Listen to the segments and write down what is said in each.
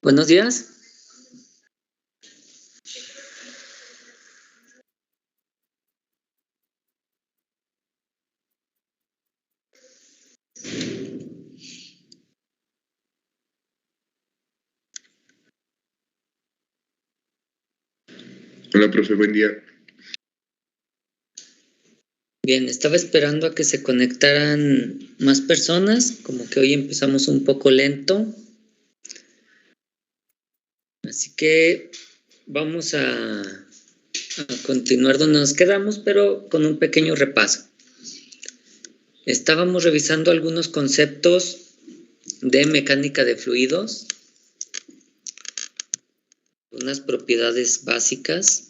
Buenos días. Hola, profe, buen día. Bien, estaba esperando a que se conectaran más personas, como que hoy empezamos un poco lento. Así que vamos a continuar donde nos quedamos, pero con un pequeño repaso. Estábamos revisando algunos conceptos de mecánica de fluidos, unas propiedades básicas.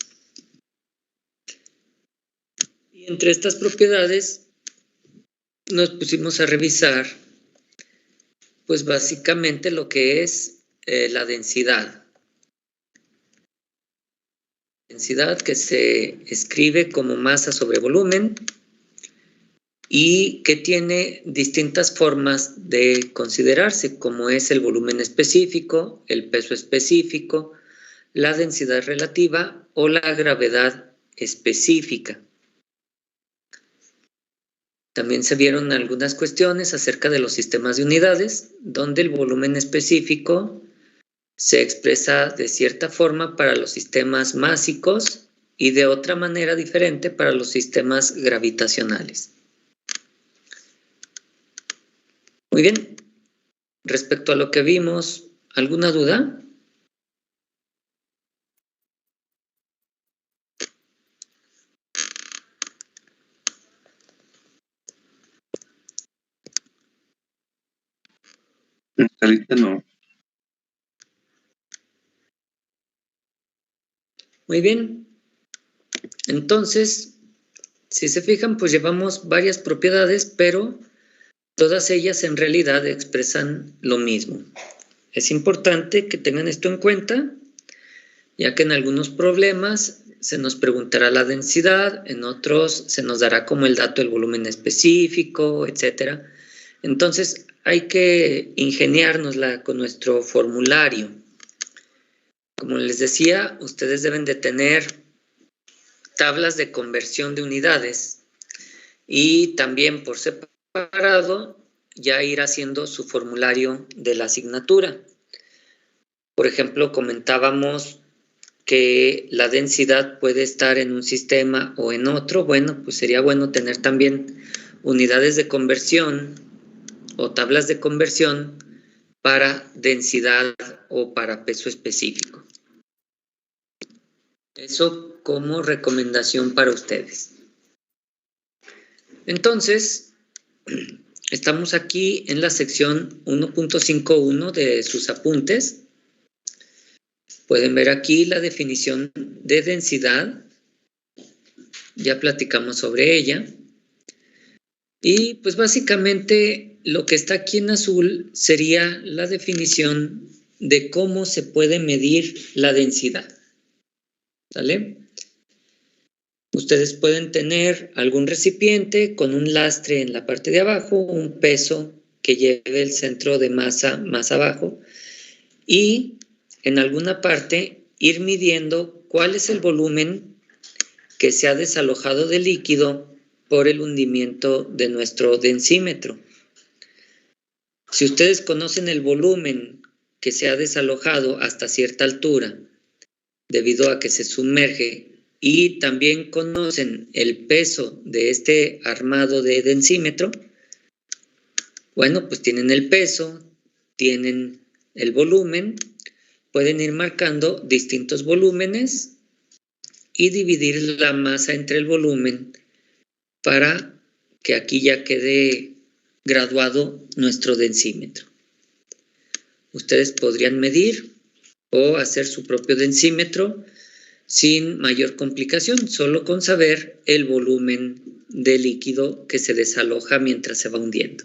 Y entre estas propiedades nos pusimos a revisar, pues básicamente lo que es la densidad. Densidad que se escribe como masa sobre volumen y que tiene distintas formas de considerarse, como es el volumen específico, el peso específico, la densidad relativa o la gravedad específica. También se vieron algunas cuestiones acerca de los sistemas de unidades, donde el volumen específico se expresa de cierta forma para los sistemas másicos y de otra manera diferente para los sistemas gravitacionales. Muy bien. Respecto a lo que vimos, ¿alguna duda? Ahorita no. Muy bien. Entonces, si se fijan, pues llevamos varias propiedades, pero todas ellas en realidad expresan lo mismo. Es importante que tengan esto en cuenta, ya que en algunos problemas se nos preguntará la densidad, en otros se nos dará como el dato del volumen específico, etc. Entonces, hay que ingeniárnosla con nuestro formulario. Como les decía, ustedes deben de tener tablas de conversión de unidades y también por separado ya ir haciendo su formulario de la asignatura. Por ejemplo, comentábamos que la densidad puede estar en un sistema o en otro. Bueno, pues sería bueno tener también unidades de conversión o tablas de conversión para densidad o para peso específico. Eso como recomendación para ustedes. Entonces, estamos aquí en la sección 1.51 de sus apuntes. Pueden ver aquí la definición de densidad. Ya platicamos sobre ella. Y pues básicamente lo que está aquí en azul sería la definición de cómo se puede medir la densidad. ¿Sale? Ustedes pueden tener algún recipiente con un lastre en la parte de abajo, un peso que lleve el centro de masa más abajo y en alguna parte ir midiendo cuál es el volumen que se ha desalojado del líquido por el hundimiento de nuestro densímetro. Si ustedes conocen el volumen que se ha desalojado hasta cierta altura debido a que se sumerge y también conocen el peso de este armado de densímetro, bueno, pues tienen el peso, tienen el volumen, pueden ir marcando distintos volúmenes y dividir la masa entre el volumen para que aquí ya quede graduado nuestro densímetro. Ustedes podrían medir o hacer su propio densímetro sin mayor complicación, solo con saber el volumen de líquido que se desaloja mientras se va hundiendo.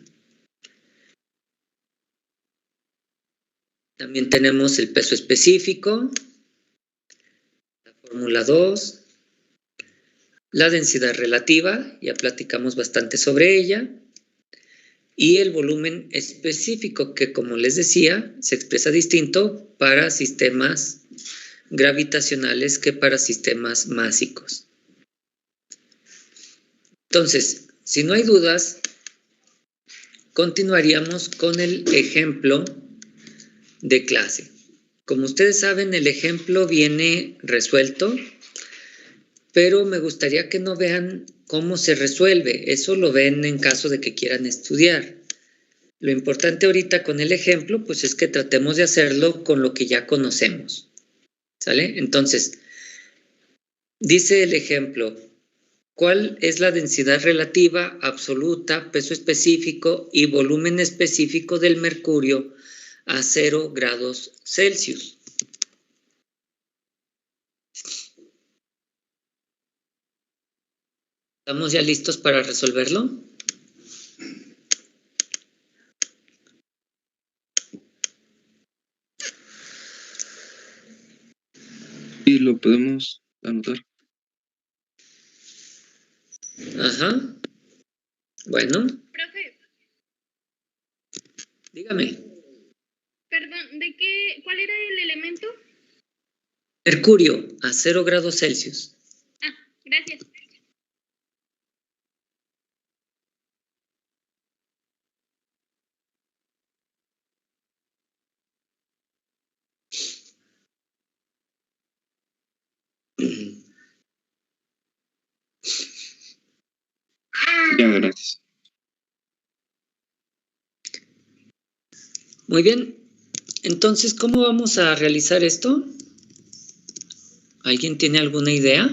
También tenemos el peso específico, la fórmula 2, la densidad relativa, ya platicamos bastante sobre ella, y el volumen específico, que como les decía, se expresa distinto para sistemas gravitacionales que para sistemas másicos. Entonces, si no hay dudas, continuaríamos con el ejemplo de clase. Como ustedes saben, el ejemplo viene resuelto, pero me gustaría que no vean cómo se resuelve. Eso lo ven en caso de que quieran estudiar. Lo importante ahorita con el ejemplo, pues es que tratemos de hacerlo con lo que ya conocemos. ¿Sale? Entonces, dice el ejemplo, ¿cuál es la densidad relativa, absoluta, peso específico y volumen específico del mercurio a 0 grados Celsius? ¿Estamos ya listos para resolverlo? Y lo podemos anotar. Ajá. Bueno, Profe, dígame. perdón, ¿cuál era el elemento? Mercurio a 0 grados Celsius. Ah, gracias. Ya, gracias. Muy bien. Entonces, ¿cómo vamos a realizar esto? ¿Alguien tiene alguna idea?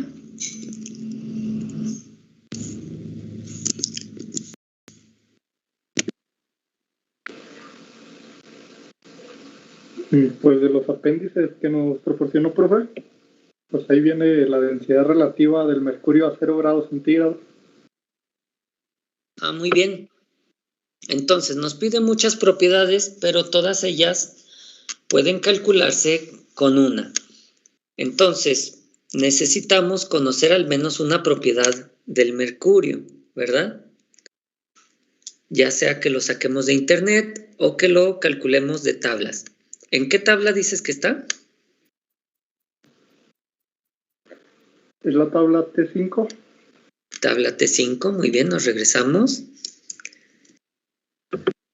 Pues de los apéndices que nos proporcionó, profe, pues ahí viene la densidad relativa del mercurio a 0 grados centígrados. Ah, muy bien. Entonces, nos pide muchas propiedades, pero todas ellas pueden calcularse con una. Entonces, necesitamos conocer al menos una propiedad del mercurio, ¿verdad? Ya sea que lo saquemos de internet o que lo calculemos de tablas. ¿En qué tabla dices que está? Es la tabla T5. Tabla T5, muy bien, nos regresamos.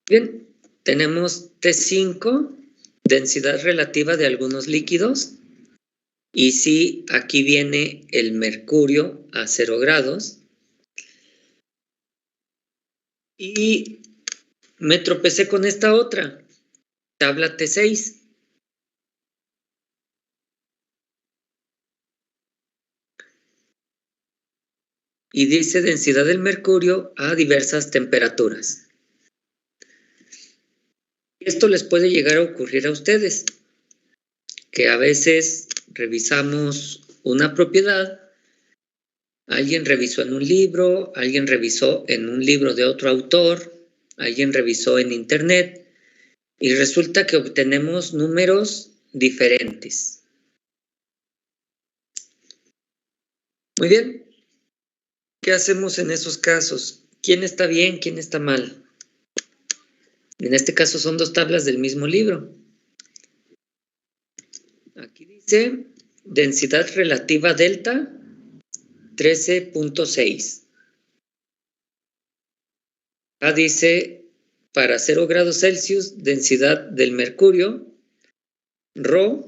Bien, tenemos T5, densidad relativa de algunos líquidos. Y sí, aquí viene el mercurio a 0 grados. Y me tropecé con esta otra, tabla T6. Y dice densidad del mercurio a diversas temperaturas. Esto les puede llegar a ocurrir a ustedes, que a veces revisamos una propiedad, alguien revisó en un libro, alguien revisó en un libro de otro autor, alguien revisó en internet, y resulta que obtenemos números diferentes. Muy bien. ¿Qué hacemos en esos casos? ¿Quién está bien? ¿Quién está mal? En este caso son dos tablas del mismo libro. Aquí dice densidad relativa delta 13.6. Acá dice para 0 grados Celsius densidad del mercurio Rho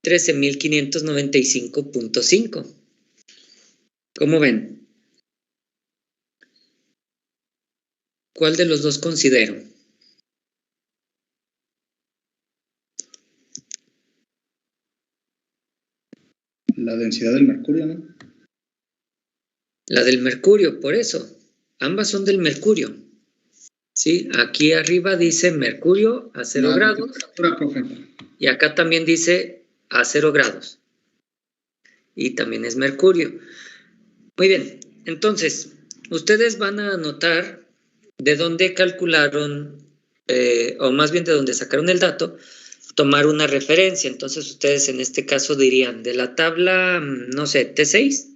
13.595.5. ¿Cómo ven? ¿Cuál de los dos considero? La densidad del mercurio, ¿no? La del mercurio, por eso. Ambas son del mercurio. ¿Sí? Aquí arriba dice mercurio a 0 grados. Profe. Y acá también dice a 0 grados. Y también es mercurio. Muy bien. Entonces, ustedes van a anotar de dónde calcularon, o más bien de dónde sacaron el dato, tomar una referencia. Entonces, ustedes en este caso dirían de la tabla, no sé, T6.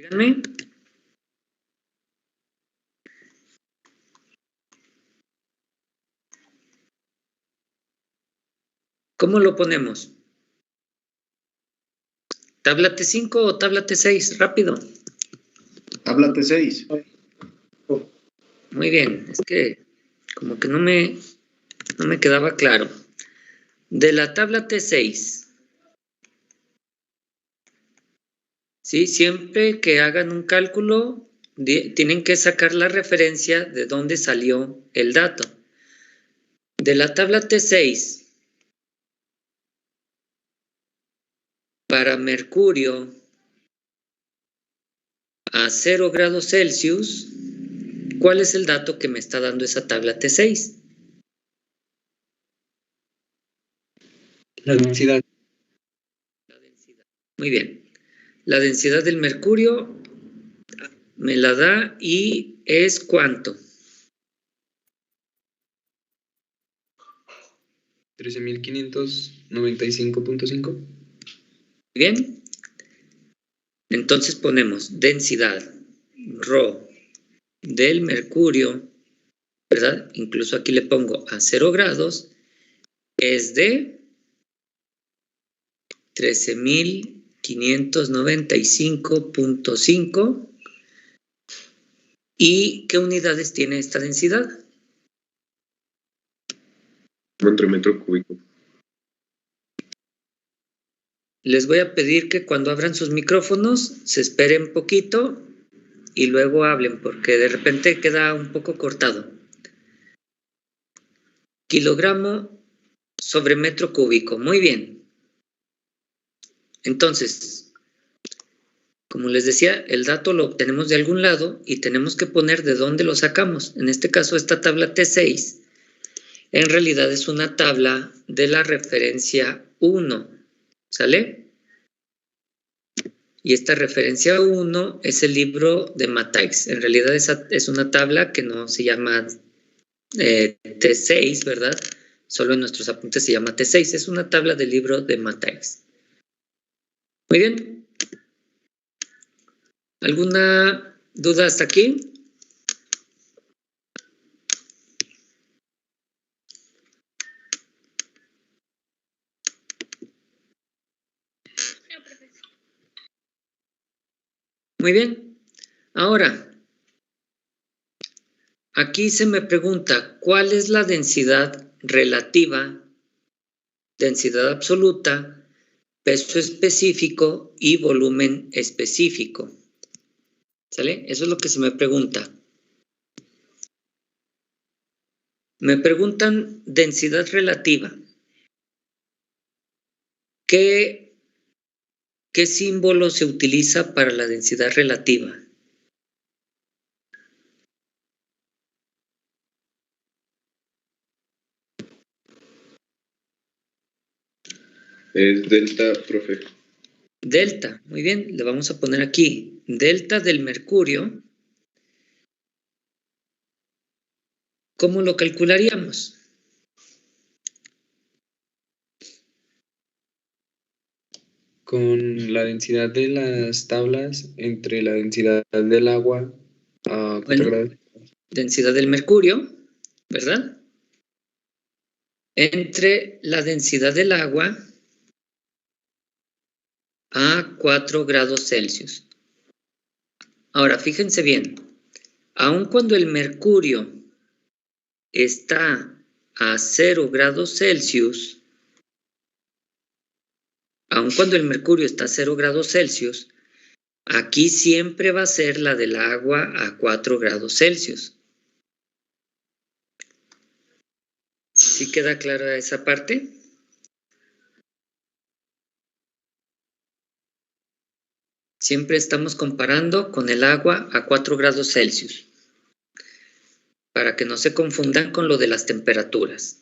Díganme. ¿Cómo lo ponemos? ¿Tabla T5 o tabla T6? Rápido. Tabla T6. Muy bien, es que como que no me quedaba claro. De la tabla T6, ¿sí? Siempre que hagan un cálculo, tienen que sacar la referencia de dónde salió el dato. De la tabla T6, para mercurio a 0 grados Celsius, ¿cuál es el dato que me está dando esa tabla T6? La densidad. La densidad. Muy bien. La densidad del mercurio me la da y es ¿cuánto? 13.595.5. Muy bien. Entonces ponemos densidad ρ del mercurio, ¿verdad? Incluso aquí le pongo a 0 grados, es de 13.595.5. ¿Y qué unidades tiene esta densidad? Entre metro cúbico. Les voy a pedir que cuando abran sus micrófonos se esperen poquito y luego hablen, porque de repente queda un poco cortado. Kilogramo sobre metro cúbico. Muy bien. Entonces, como les decía, el dato lo obtenemos de algún lado y tenemos que poner de dónde lo sacamos. En este caso, esta tabla T6 en realidad es una tabla de la referencia 1. ¿Sale? Y esta referencia 1 es el libro de Mateix. En realidad es una tabla que no se llama T6, ¿verdad? Solo en nuestros apuntes se llama T6. Es una tabla del libro de Mateix. Muy bien. ¿Alguna duda hasta aquí? Muy bien. Ahora, aquí se me pregunta, ¿cuál es la densidad relativa, densidad absoluta, peso específico y volumen específico? ¿Sale? Eso es lo que se me pregunta. Me preguntan densidad relativa. ¿Qué símbolo se utiliza para la densidad relativa? Es delta, profe. Delta, muy bien, le vamos a poner aquí. Delta del mercurio. ¿Cómo lo calcularíamos? Con la densidad de las tablas entre la densidad del agua a 4 grados. Densidad del mercurio, ¿verdad? Entre la densidad del agua a 4 grados Celsius. Ahora, fíjense bien, aun cuando el mercurio está a 0 grados Celsius, aun cuando el mercurio está a 0 grados Celsius, aquí siempre va a ser la del agua a 4 grados Celsius. ¿Sí queda clara esa parte? Siempre estamos comparando con el agua a 4 grados Celsius, para que no se confundan con lo de las temperaturas.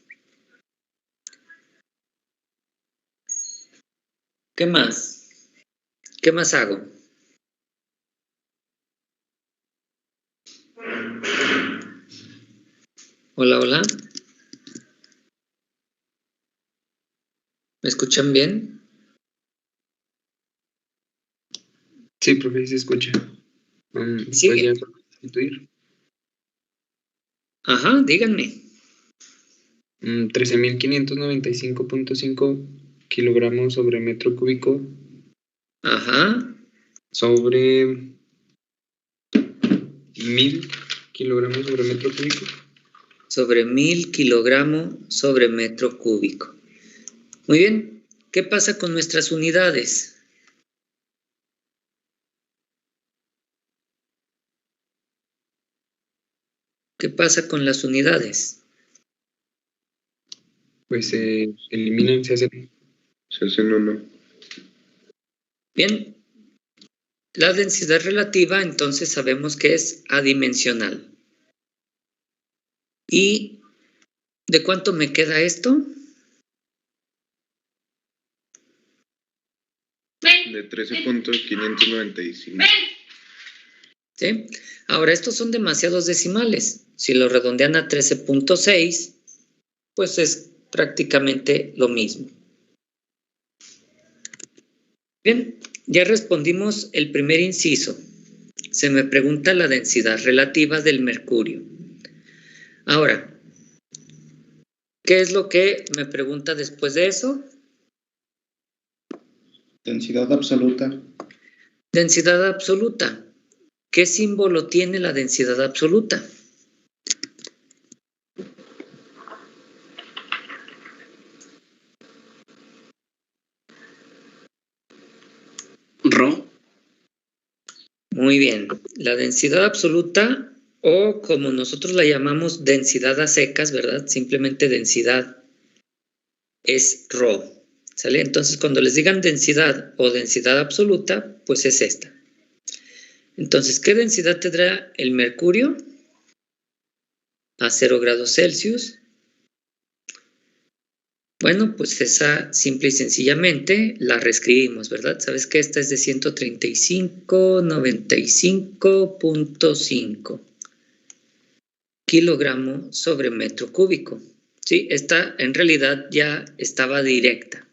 ¿Qué más? ¿Qué más hago? Hola, hola. ¿Me escuchan bien? Sí, profe, se escucha. Sigue. ¿Podría sustituir? Ajá, díganme. 13.595.5 kilogramos sobre metro cúbico Ajá, sobre 1.000 kilogramos sobre metro cúbico. sobre 1000 kilogramos sobre metro cúbico. Muy bien, ¿qué pasa con nuestras unidades? ¿Qué pasa con las unidades? Pues se eliminan, se hacen. Se hacen uno. Bien, la densidad relativa entonces sabemos que es adimensional. ¿Y de cuánto me queda esto? De 13.595. ¿Sí? Ahora, estos son demasiados decimales. Si lo redondean a 13.6, pues es prácticamente lo mismo. Bien, ya respondimos el primer inciso. Se me pregunta la densidad relativa del mercurio. Ahora, ¿qué es lo que me pregunta después de eso? Densidad absoluta. Densidad absoluta. ¿Qué símbolo tiene la densidad absoluta? Rho. Muy bien. La densidad absoluta, o como nosotros la llamamos densidad a secas, ¿verdad? Simplemente densidad es Rho. ¿Sale? Entonces, cuando les digan densidad o densidad absoluta, pues es esta. Entonces, ¿qué densidad tendrá el mercurio? A 0 grados Celsius. Bueno, pues esa simple y sencillamente la reescribimos, ¿verdad? Sabes que esta es de 135.95.5 kilogramos sobre metro cúbico. Sí, esta en realidad ya estaba directa.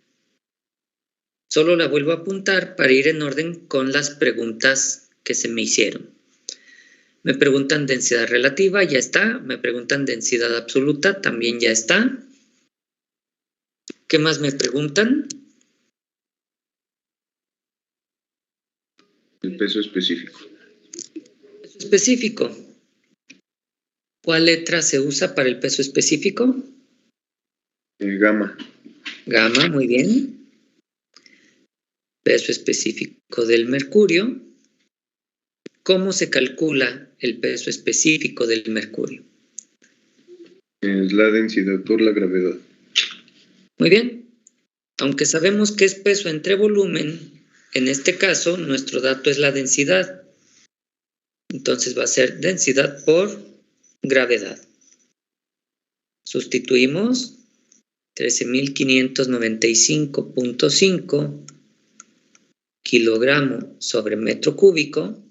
Solo la vuelvo a apuntar para ir en orden con las preguntas que se me hicieron. Me preguntan densidad relativa, ya está. Me preguntan densidad absoluta, también ya está. ¿Qué más me preguntan? El peso específico. Peso específico. ¿Cuál letra se usa para el peso específico? Gamma. Gamma, muy bien. Peso específico del mercurio. ¿Cómo se calcula el peso específico del mercurio? Es la densidad por la gravedad. Muy bien. Aunque sabemos que es peso entre volumen, en este caso nuestro dato es la densidad. Entonces va a ser densidad por gravedad. Sustituimos 13.595.5 kilogramos sobre metro cúbico,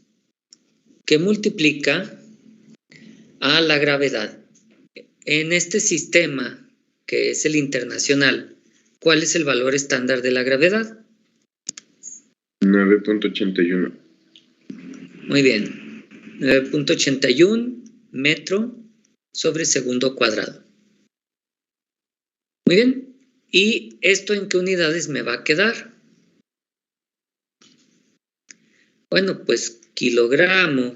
que multiplica a la gravedad. En este sistema, que es el internacional, ¿cuál es el valor estándar de la gravedad? 9.81. Muy bien. 9.81 metro sobre segundo cuadrado. Muy bien. ¿Y esto en qué unidades me va a quedar? Bueno, pues kilogramo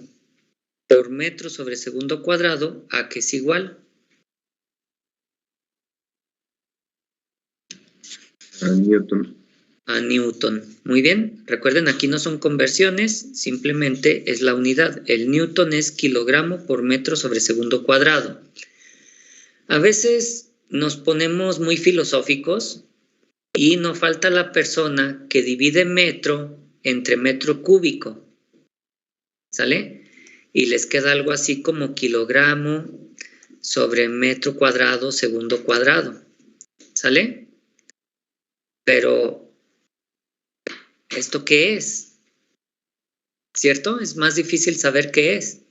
por metro sobre segundo cuadrado, ¿a qué es igual? A Newton. A Newton. Muy bien. Recuerden, aquí no son conversiones, simplemente es la unidad. El Newton es kilogramo por metro sobre segundo cuadrado. A veces nos ponemos muy filosóficos y no falta la persona que divide metro entre metro cúbico. ¿Sale? Y les queda algo así como kilogramo sobre metro cuadrado segundo cuadrado. ¿Sale? Pero, ¿esto qué es? ¿Cierto? Es más difícil saber qué es.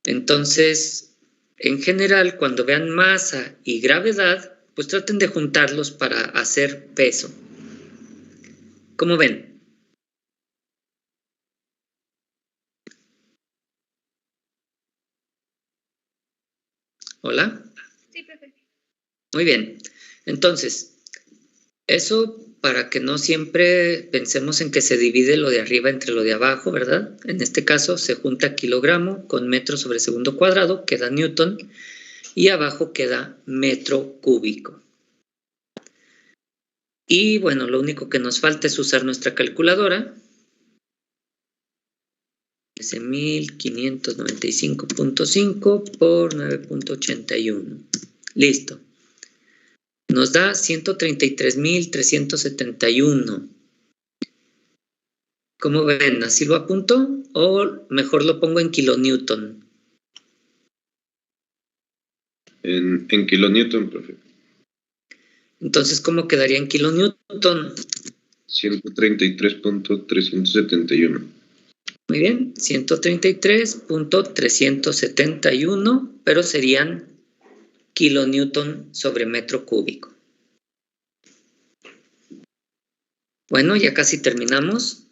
Entonces, en general, cuando vean masa y gravedad, pues traten de juntarlos para hacer peso. ¿Cómo ven? ¿Hola? Sí, profe. Muy bien. Entonces, eso para que no siempre pensemos en que se divide lo de arriba entre lo de abajo, ¿verdad? En este caso se junta kilogramo con metro sobre segundo cuadrado, queda newton, y abajo queda metro cúbico. Y bueno, lo único que nos falta es usar nuestra calculadora. 13.595.5 por 9.81. Listo. Nos da 133.371. ¿Cómo ven? ¿Así lo apunto? ¿O mejor lo pongo en kilonewton? En kilonewton, profe. Entonces, ¿cómo quedaría en kilonewton? 133.371. Muy bien, 133.371, pero serían kilonewton sobre metro cúbico. Bueno, ya casi terminamos.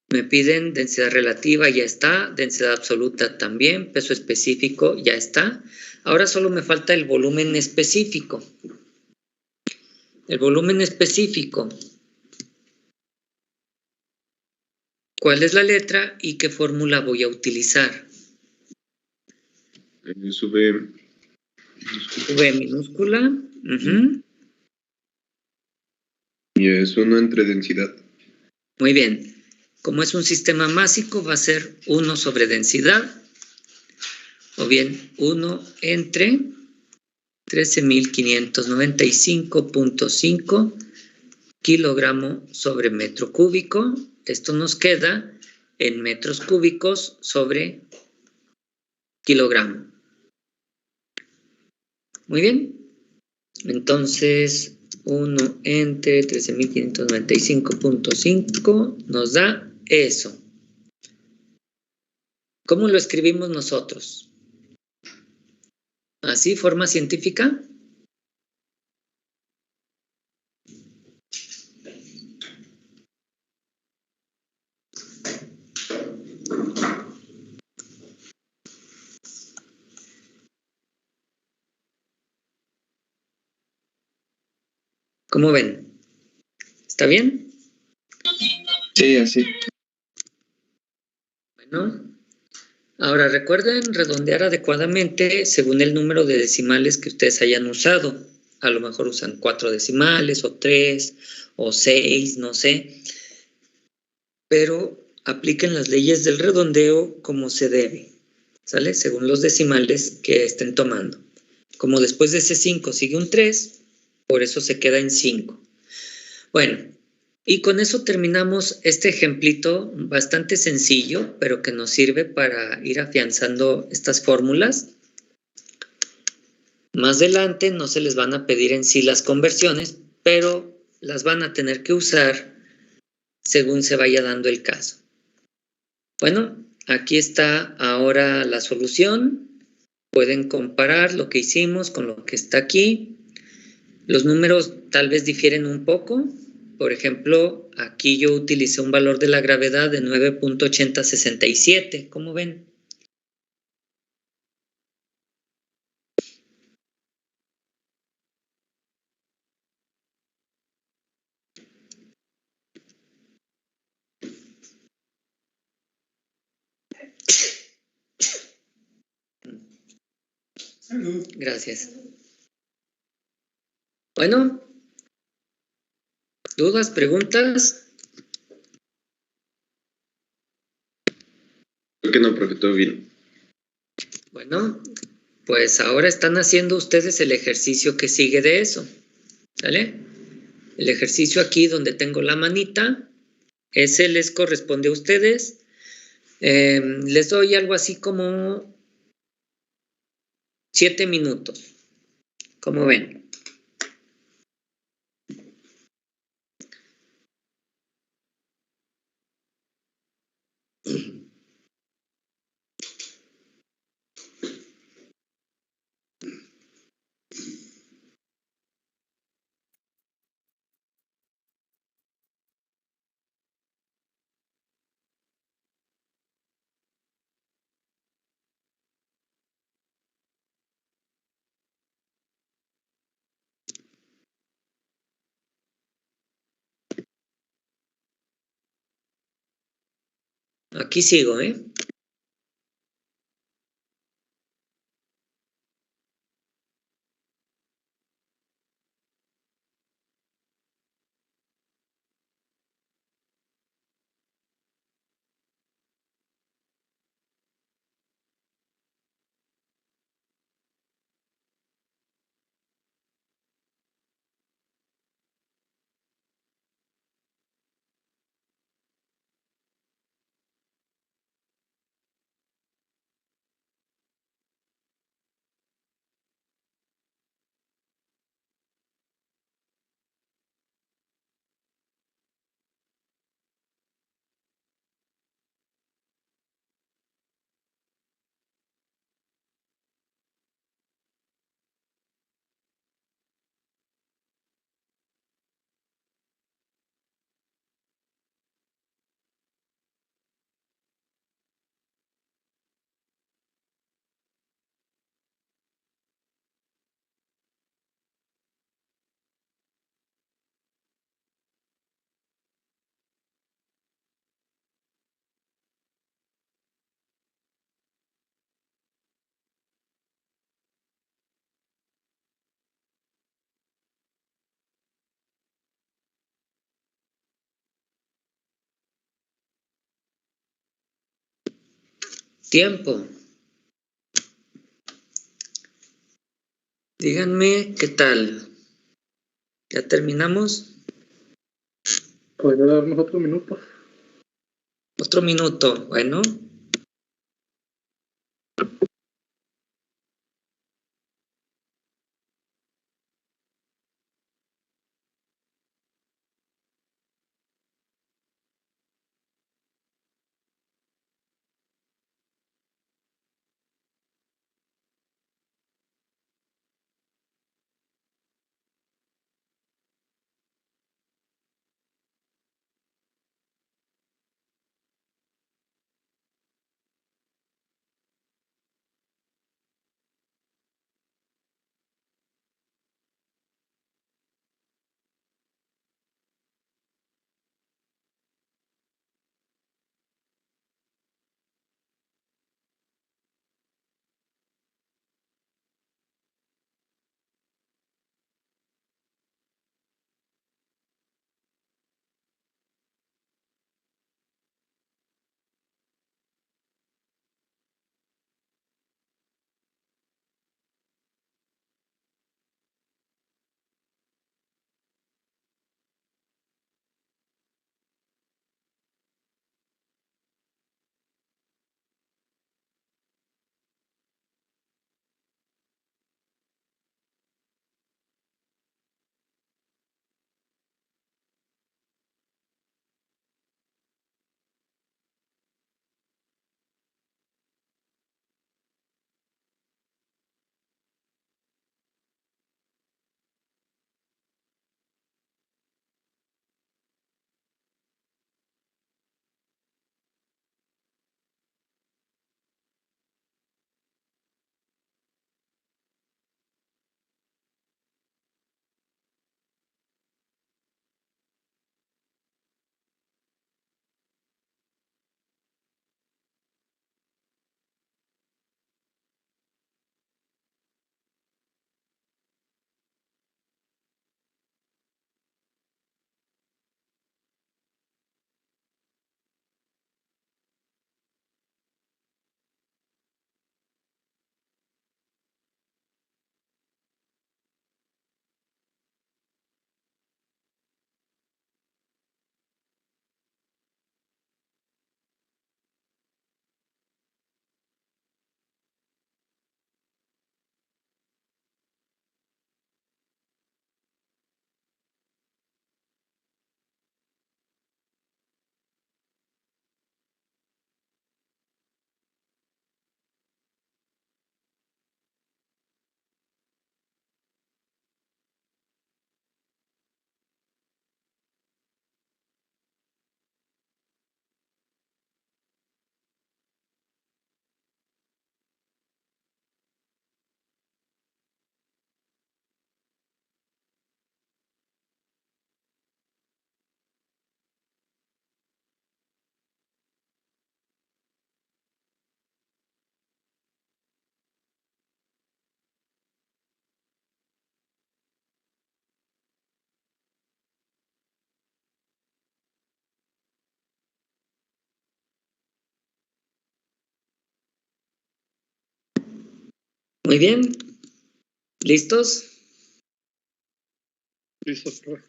Me piden densidad relativa, ya está. Densidad absoluta también. Peso específico, ya está. Ahora solo me falta el volumen específico. El volumen específico. ¿Cuál es la letra y qué fórmula voy a utilizar? Sube V minúscula. y es 1 entre densidad. Muy bien. Como es un sistema másico, va a ser 1 sobre densidad, o bien 1 entre 13.595.5 kilogramo sobre metro cúbico. Esto nos queda en metros cúbicos sobre kilogramo. Muy bien. Entonces, 1 entre 13.595.5 nos da eso. ¿Cómo lo escribimos nosotros? ¿Así, forma científica? ¿Cómo ven? ¿Está bien? Sí, así. Bueno, ahora recuerden redondear adecuadamente según el número de decimales que ustedes hayan usado. A lo mejor usan 4 decimales o 3 o 6, no sé. Pero apliquen las leyes del redondeo como se debe, ¿sale? Según los decimales que estén tomando. Como después de ese 5 sigue un 3, por eso se queda en 5. Bueno, y con eso terminamos este ejemplito bastante sencillo, pero que nos sirve para ir afianzando estas fórmulas. Más adelante no se les van a pedir en sí las conversiones, pero las van a tener que usar según se vaya dando el caso. Bueno, aquí está ahora la solución. Pueden comparar lo que hicimos con lo que está aquí. Los números tal vez difieren un poco. Por ejemplo, aquí yo utilicé un valor de la gravedad de 9.8067. ¿Cómo ven? Salud. Gracias. Bueno, ¿dudas, preguntas? Creo que no, profe, todo bien. Bueno, pues ahora están haciendo ustedes el ejercicio que sigue de eso, ¿sale? El ejercicio aquí donde tengo la manita, ese les corresponde a ustedes. Les doy algo así como 7 minutos. ¿Cómo ven? Aquí sigo, ¿eh? Tiempo. Díganme qué tal. ¿Ya terminamos? ¿Podría darnos otro minuto? Otro minuto. Bueno. Muy bien. ¿Listos? Listo, profe.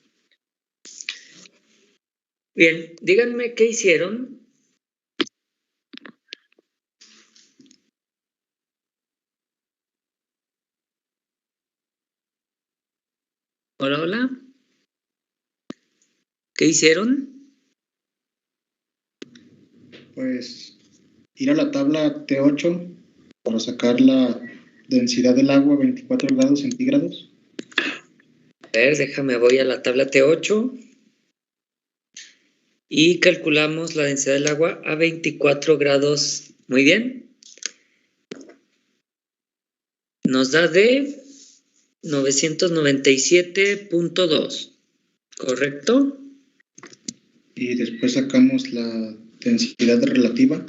Bien, díganme qué hicieron. Hola, hola. ¿Qué hicieron? Pues ir a la tabla T8 para sacar la densidad del agua a 24 grados centígrados. A ver, déjame, voy a la tabla T8 y calculamos la densidad del agua a 24 grados. Muy bien. Nos da de 997.2, ¿correcto? Y después sacamos la densidad relativa.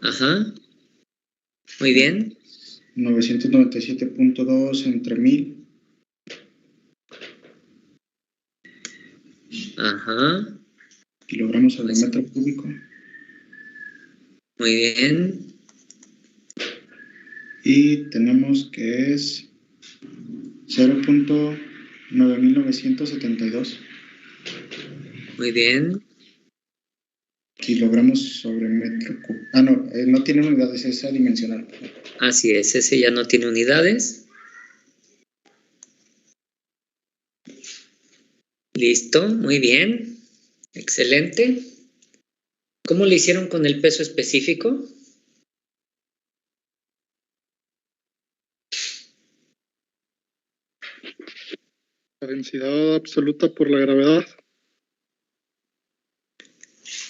Ajá. Muy bien. 997.2 entre 1000. Ajá. Kilogramos sobre metro cúbico. Muy bien. Y tenemos que es 0.9972 Muy bien. kilogramos sobre metro cúbico. Ah, no, no tiene unidades, es adimensional. Así es, ese ya no tiene unidades. Listo, muy bien. Excelente. ¿Cómo le hicieron con el peso específico? La densidad absoluta por la gravedad.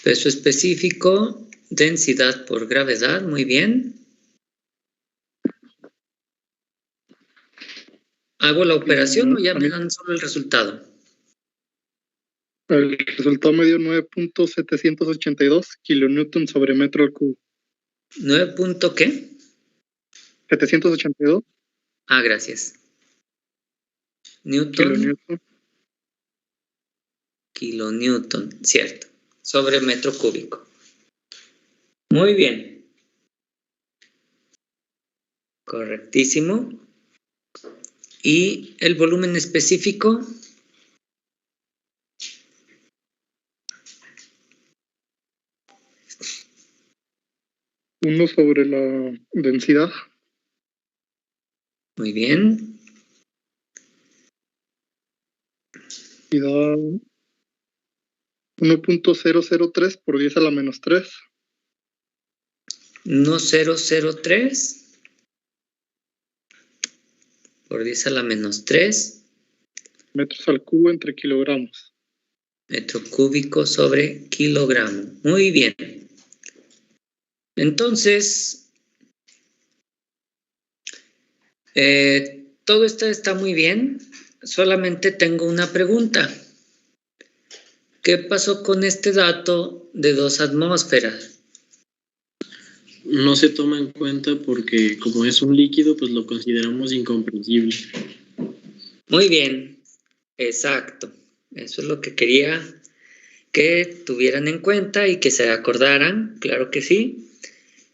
Peso específico, densidad por gravedad, muy bien. ¿Hago la operación o ya me dan solo el resultado? El resultado me dio 9.782 kilonewton sobre metro al cubo. ¿9 punto qué? 782 Ah, gracias. Newton, kilonewton. kilonewton, cierto. Sobre metro cúbico. Muy bien. Correctísimo. ¿Y el volumen específico? Uno sobre la densidad. Muy bien. Y da 1.003 por 10 a la menos 3. 1003 por 10 a la menos 3 metros al cubo entre kilogramos. metro cúbico sobre kilogramo. Muy bien. Entonces, todo esto está muy bien. Solamente tengo una pregunta. ¿Qué pasó con este dato de 2 atmósferas? No se toma en cuenta porque como es un líquido, pues lo consideramos incomprensible. Muy bien, exacto. Eso es lo que quería que tuvieran en cuenta y que se acordaran, claro que sí.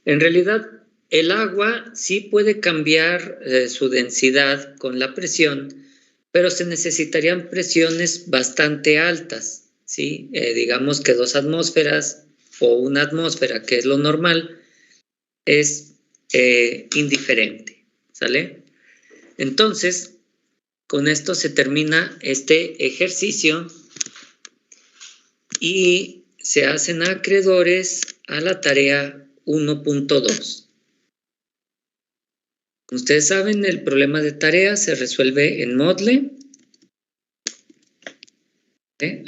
En realidad, el agua sí puede cambiar su densidad con la presión, pero se necesitarían presiones bastante altas, ¿sí? Digamos que 2 atmósferas o 1 atmósfera, que es lo normal, es indiferente, ¿sale? Entonces, con esto se termina este ejercicio y se hacen acreedores a la tarea 1.2. Ustedes saben, el problema de tarea se resuelve en Moodle.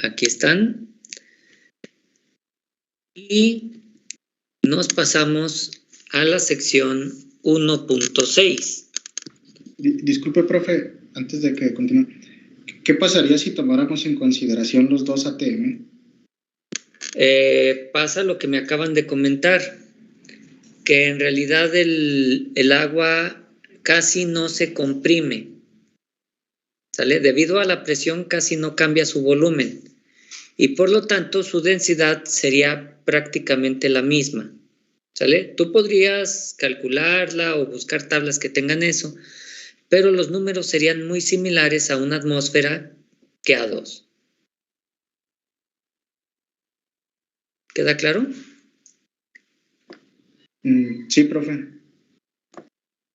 Aquí están. Y nos pasamos a la sección 1.6. Disculpe, profe, antes de que continúe. ¿Qué pasaría si tomáramos en consideración los 2 ATM? Pasa lo que me acaban de comentar, que en realidad el agua casi no se comprime, ¿sale? Debido a la presión casi no cambia su volumen y por lo tanto su densidad sería prácticamente la misma, ¿Sale? Tú podrías calcularla o buscar tablas que tengan eso, pero los números serían muy similares a una atmósfera que a 2. ¿Queda claro? Sí, profe.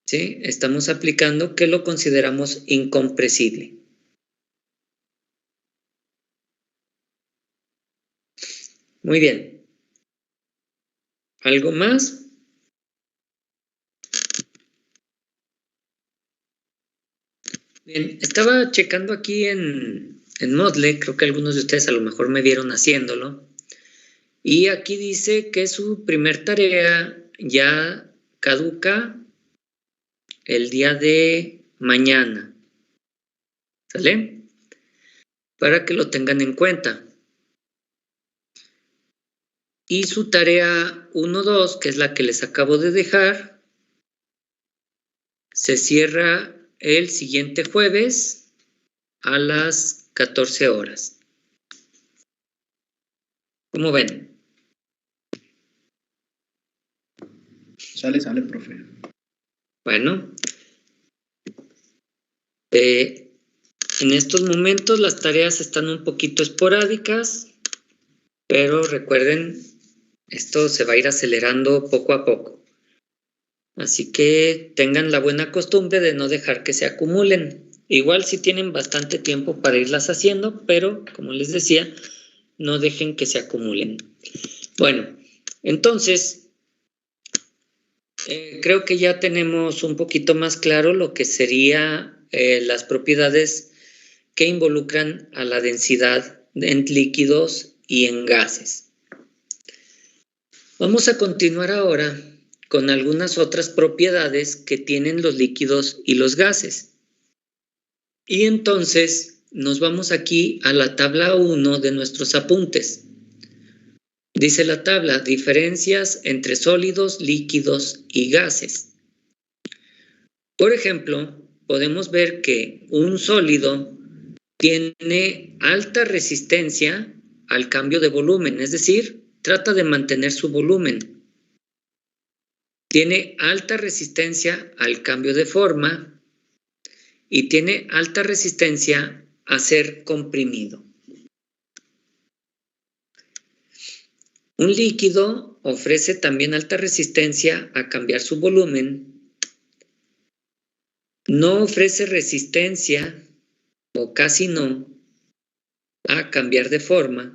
Sí, estamos aplicando que lo consideramos incompresible. Muy bien. ¿Algo más? Bien, estaba checando aquí en Moodle, creo que algunos de ustedes a lo mejor me vieron haciéndolo, y aquí dice que su primer tarea ya caduca el día de mañana, ¿sale? Para que lo tengan en cuenta. Y su tarea 1-2, que es la que les acabo de dejar, se cierra el siguiente jueves a las 14 horas. ¿Cómo ven? Sale, profe. Bueno, en estos momentos las tareas están un poquito esporádicas, pero recuerden, esto se va a ir acelerando poco a poco. Así que tengan la buena costumbre de no dejar que se acumulen. Igual si tienen bastante tiempo para irlas haciendo, pero como les decía, no dejen que se acumulen. Bueno, entonces, creo que ya tenemos un poquito más claro lo que serían las propiedades que involucran a la densidad en líquidos y en gases. Vamos a continuar ahora con algunas otras propiedades que tienen los líquidos y los gases. Y entonces nos vamos aquí a la tabla 1 de nuestros apuntes. Dice la tabla, diferencias entre sólidos, líquidos y gases. Por ejemplo, podemos ver que un sólido tiene alta resistencia al cambio de volumen, es decir, trata de mantener su volumen. Tiene alta resistencia al cambio de forma y tiene alta resistencia a ser comprimido. Un líquido ofrece también alta resistencia a cambiar su volumen. No ofrece resistencia, o casi no, a cambiar de forma.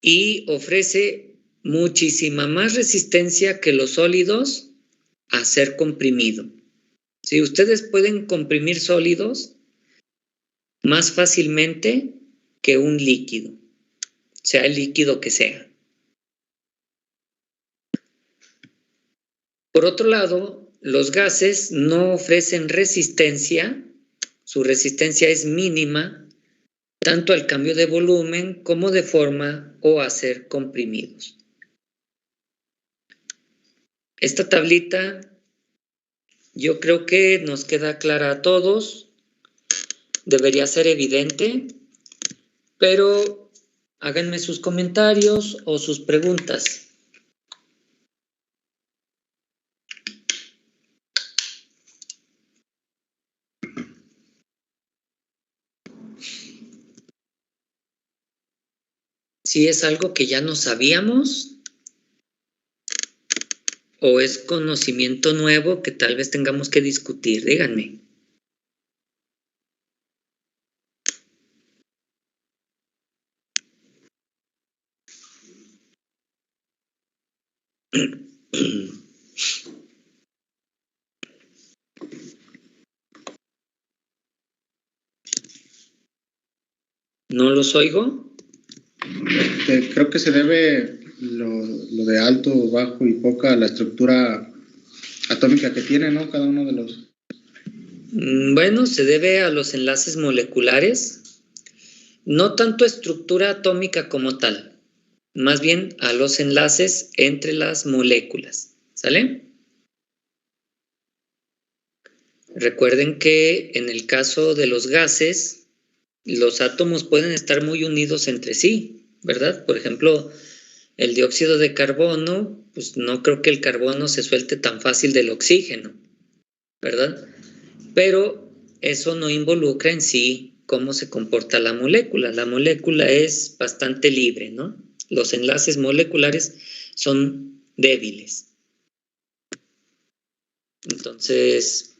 Y ofrece muchísima más resistencia que los sólidos a ser comprimido. Si ustedes pueden comprimir sólidos más fácilmente que un líquido, sea el líquido que sea. Por otro lado, los gases no ofrecen resistencia, su resistencia es mínima, tanto al cambio de volumen como de forma o a ser comprimidos. Esta tablita yo creo que nos queda clara a todos, debería ser evidente, pero háganme sus comentarios o sus preguntas. Si es algo que ya no sabíamos o es conocimiento nuevo que tal vez tengamos que discutir, díganme. ¿No los oigo? Creo que se debe lo de alto, bajo y poca a la estructura atómica que tiene, ¿no? Cada uno de los... Bueno, se debe a los enlaces moleculares, no tanto estructura atómica como tal, más bien a los enlaces entre las moléculas, ¿sale? Recuerden que en el caso de los gases, los átomos pueden estar muy unidos entre sí, ¿verdad? Por ejemplo, el dióxido de carbono, pues no creo que el carbono se suelte tan fácil del oxígeno, ¿verdad? Pero eso no involucra en sí cómo se comporta la molécula. La molécula es bastante libre, ¿no? Los enlaces moleculares son débiles. Entonces,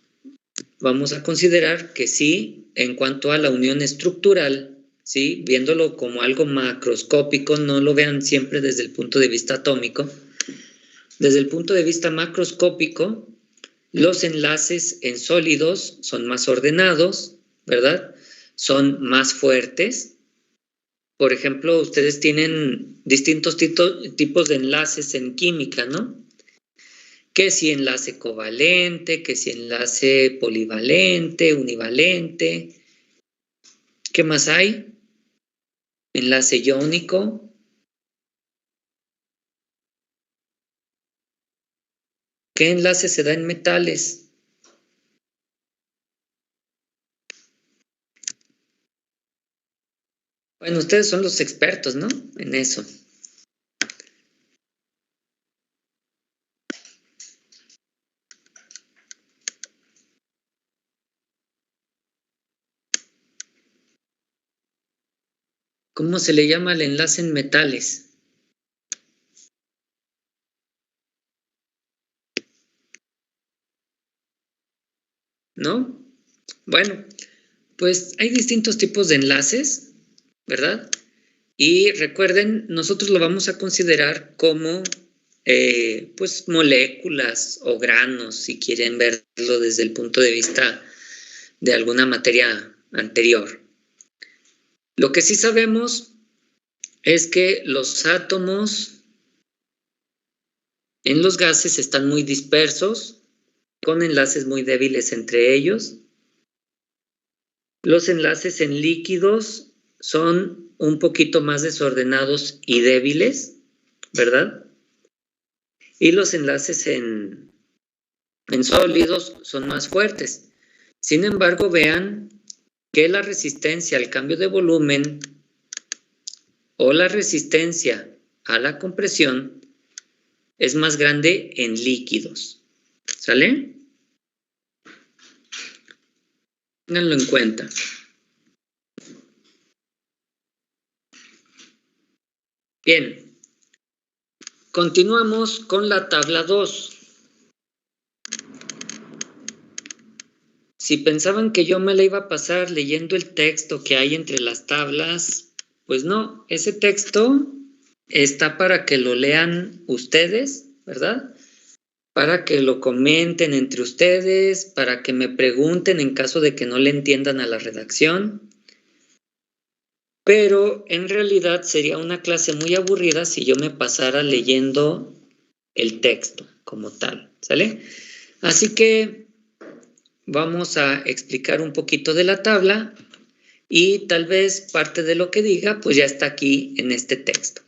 vamos a considerar que sí, en cuanto a la unión estructural, ¿sí? Viéndolo como algo macroscópico, no lo vean siempre desde el punto de vista atómico. Desde el punto de vista macroscópico, los enlaces en sólidos son más ordenados, ¿verdad? Son más fuertes. Por ejemplo, ustedes tienen distintos tipos de enlaces en química, ¿no? Que si enlace covalente, que si enlace polivalente, univalente. ¿Qué más hay? Enlace iónico. ¿Qué enlace se da en metales? Bueno, ustedes son los expertos, ¿no? En eso. ¿Cómo se le llama el enlace en metales? ¿No? Bueno, pues hay distintos tipos de enlaces, ¿verdad? Y recuerden, nosotros lo vamos a considerar como pues moléculas o granos, si quieren verlo desde el punto de vista de alguna materia anterior. Lo que sí sabemos es que los átomos en los gases están muy dispersos, con enlaces muy débiles entre ellos. Los enlaces en líquidos son un poquito más desordenados y débiles, ¿verdad? Y los enlaces en sólidos son más fuertes. Sin embargo, vean que la resistencia al cambio de volumen o la resistencia a la compresión es más grande en líquidos. ¿Sale? Ténganlo en cuenta. Bien. Continuamos con la tabla 2. Si pensaban que yo me la iba a pasar leyendo el texto que hay entre las tablas, pues no, ese texto está para que lo lean ustedes, ¿verdad? Para que lo comenten entre ustedes, para que me pregunten en caso de que no le entiendan a la redacción. Pero en realidad sería una clase muy aburrida si yo me pasara leyendo el texto como tal, ¿sale? Así que vamos a explicar un poquito de la tabla y tal vez parte de lo que diga pues ya está aquí en este texto,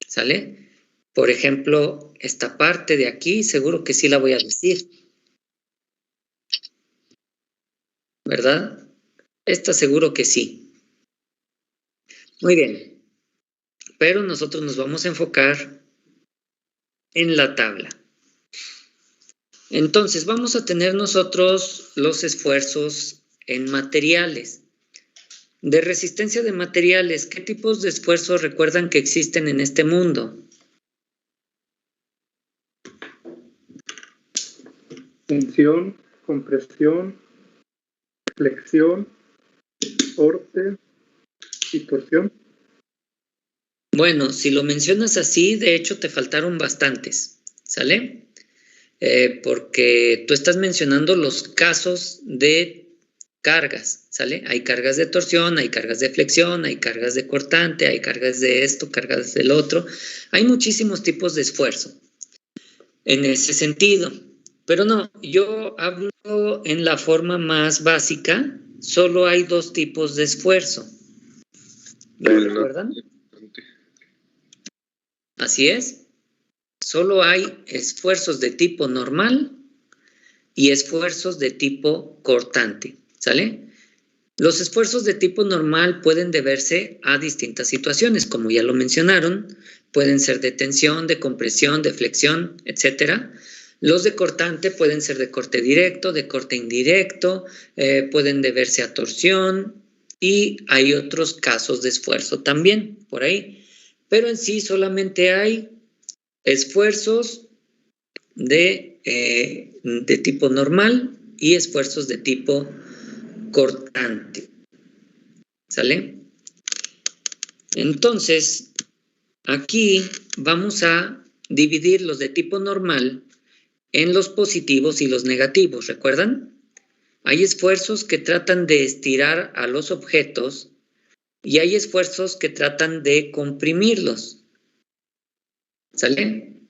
¿sale? Por ejemplo, esta parte de aquí seguro que sí la voy a decir, ¿verdad? Esta seguro que sí. Muy bien, pero nosotros nos vamos a enfocar en la tabla. Entonces, vamos a tener nosotros los esfuerzos en materiales. De resistencia de materiales, ¿qué tipos de esfuerzos recuerdan que existen en este mundo? Tensión, compresión, flexión, corte y torsión. Bueno, si lo mencionas así, de hecho te faltaron bastantes, ¿sale? Porque tú estás mencionando los casos de cargas, ¿sale? Hay cargas de torsión, hay cargas de flexión, hay cargas de cortante, hay cargas de esto, cargas del otro. Hay muchísimos tipos de esfuerzo en ese sentido. Pero no, yo hablo en la forma más básica, solo hay dos tipos de esfuerzo. ¿Lo recuerdan? Así es. Solo hay esfuerzos de tipo normal y esfuerzos de tipo cortante, ¿sale? Los esfuerzos de tipo normal pueden deberse a distintas situaciones, como ya lo mencionaron, pueden ser de tensión, de compresión, de flexión, etc. Los de cortante pueden ser de corte directo, de corte indirecto, pueden deberse a torsión y hay otros casos de esfuerzo también por ahí. Pero en sí solamente hay esfuerzos de tipo normal y esfuerzos de tipo cortante. ¿Sale? Entonces, aquí vamos a dividir los de tipo normal en los positivos y los negativos. ¿Recuerdan? Hay esfuerzos que tratan de estirar a los objetos y hay esfuerzos que tratan de comprimirlos. ¿Sale?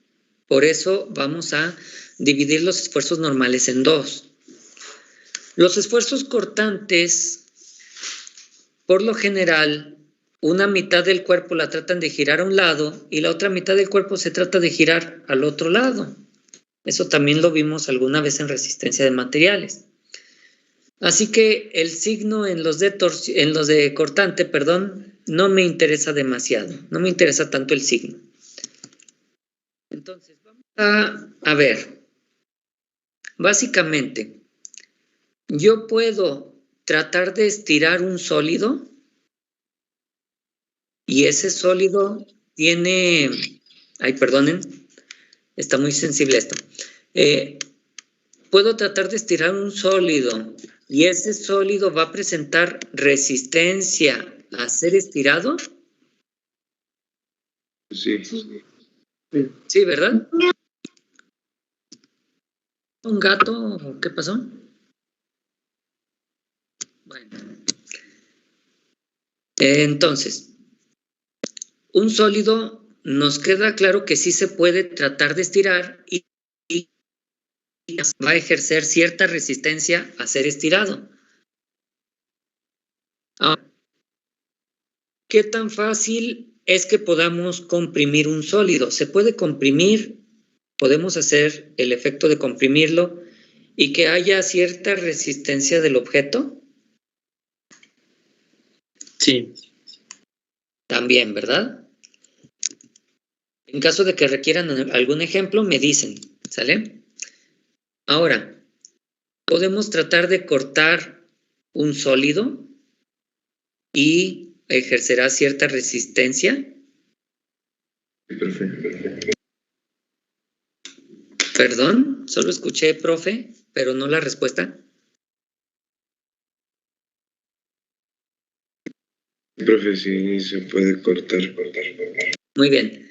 Por eso vamos a dividir los esfuerzos normales en dos. Los esfuerzos cortantes, por lo general, una mitad del cuerpo la tratan de girar a un lado y la otra mitad del cuerpo se trata de girar al otro lado. Eso también lo vimos alguna vez en resistencia de materiales. Así que el signo en los de cortante, perdón, no me interesa demasiado. No me interesa tanto el signo. Entonces, vamos a ver. Básicamente, yo puedo tratar de estirar un sólido y ese sólido tiene... Ay, perdonen, está muy sensible esto. Puedo tratar de estirar un sólido y ese sólido va a presentar resistencia a ser estirado. Sí. Sí, ¿verdad? ¿Un gato? ¿Qué pasó? Bueno. Entonces, un sólido nos queda claro que sí se puede tratar de estirar y va a ejercer cierta resistencia a ser estirado. Ahora, ¿qué tan fácil es que podamos comprimir un sólido? Se puede comprimir, podemos hacer el efecto de comprimirlo y que haya cierta resistencia del objeto. Sí. También, ¿verdad? En caso de que requieran algún ejemplo, me dicen, ¿sale? Ahora, podemos tratar de cortar un sólido y ejercerá cierta resistencia. Perfecto. Perdón, solo escuché, profe, pero no la respuesta. Profe, sí se puede cortar. Muy bien.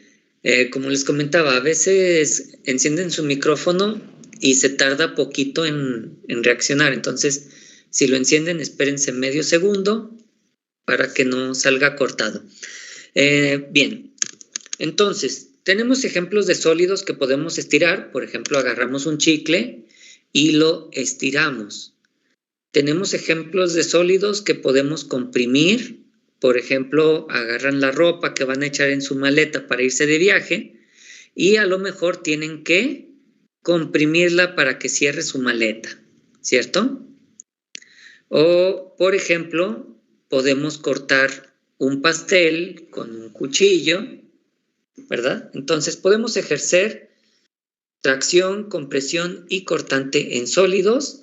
Como les comentaba, a veces encienden su micrófono y se tarda poquito en reaccionar. Entonces, si lo encienden, espérense medio segundo para que no salga cortado. Bien, entonces, tenemos ejemplos de sólidos que podemos estirar. Por ejemplo, agarramos un chicle y lo estiramos. Tenemos ejemplos de sólidos que podemos comprimir. Por ejemplo, agarran la ropa que van a echar en su maleta para irse de viaje y a lo mejor tienen que comprimirla para que cierre su maleta, ¿cierto? O, por ejemplo, podemos cortar un pastel con un cuchillo, ¿verdad? Entonces, podemos ejercer tracción, compresión y cortante en sólidos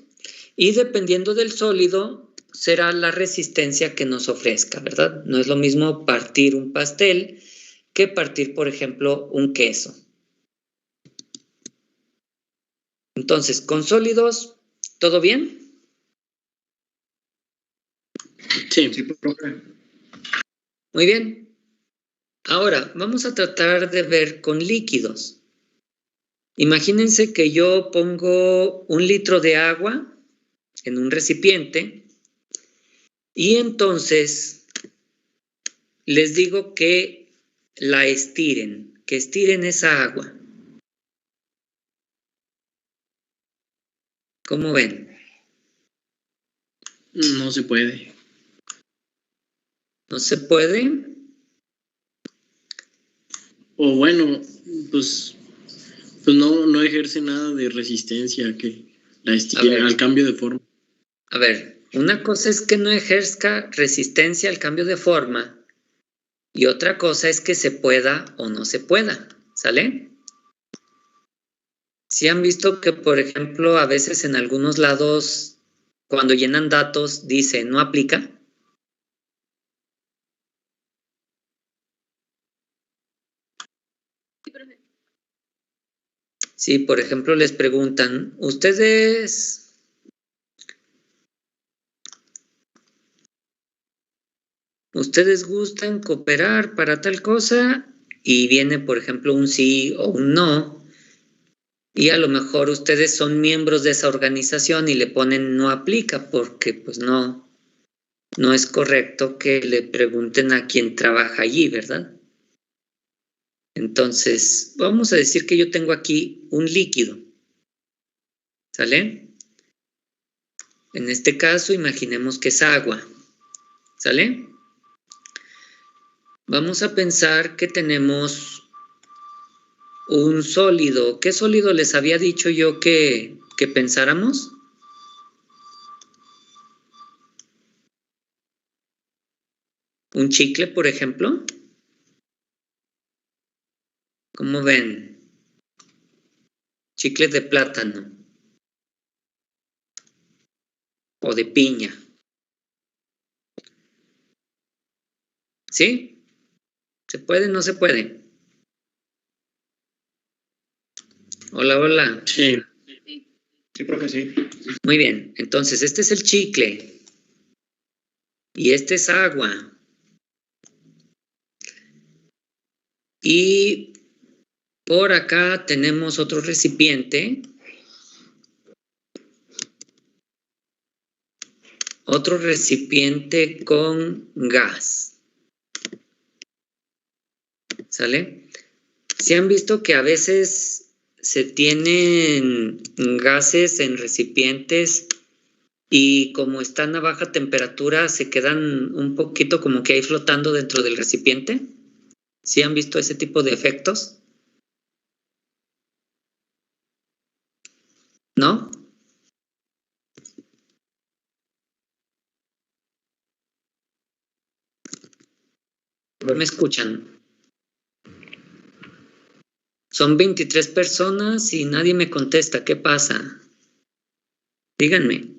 y dependiendo del sólido será la resistencia que nos ofrezca, ¿verdad? No es lo mismo partir un pastel que partir, por ejemplo, un queso. Entonces, con sólidos, ¿todo bien? Sí. Sí, profe. Muy bien. Ahora, vamos a tratar de ver con líquidos. Imagínense que yo pongo 1 litro de agua en un recipiente y entonces les digo que la estiren, que estiren esa agua. ¿Cómo ven? No se puede. ¿No se puede? O bueno, pues no ejerce nada de resistencia que la estire al cambio de forma. A ver, Una cosa es que no ejerzca resistencia al cambio de forma y otra cosa es que se pueda o no se pueda, ¿sale? Si han visto que, por ejemplo, a veces en algunos lados, cuando llenan datos, dice no aplica. Sí, por ejemplo, les preguntan, ¿ustedes gustan cooperar para tal cosa? Y viene, por ejemplo, un sí o un no. Y a lo mejor ustedes son miembros de esa organización y le ponen no aplica porque pues no es correcto que le pregunten a quien trabaja allí, ¿verdad? Entonces, vamos a decir que yo tengo aquí un líquido, ¿sale? En este caso, imaginemos que es agua, ¿sale? Vamos a pensar que tenemos un sólido. ¿Qué sólido les había dicho yo que pensáramos? ¿Un chicle, por ejemplo? ¿Cómo ven? Chicle de plátano. O de piña. ¿Sí? ¿Se puede o no se puede? Hola, hola. Sí. Sí, profe, sí. Muy bien. Entonces, este es el chicle. Y este es agua. Y por acá tenemos otro recipiente. Otro recipiente con gas. ¿Sale? ¿Se han visto que a veces se tienen gases en recipientes y como están a baja temperatura se quedan un poquito como que ahí flotando dentro del recipiente? ¿Sí han visto ese tipo de efectos? ¿No? ¿Me escuchan? Son 23 personas y nadie me contesta. ¿Qué pasa? Díganme.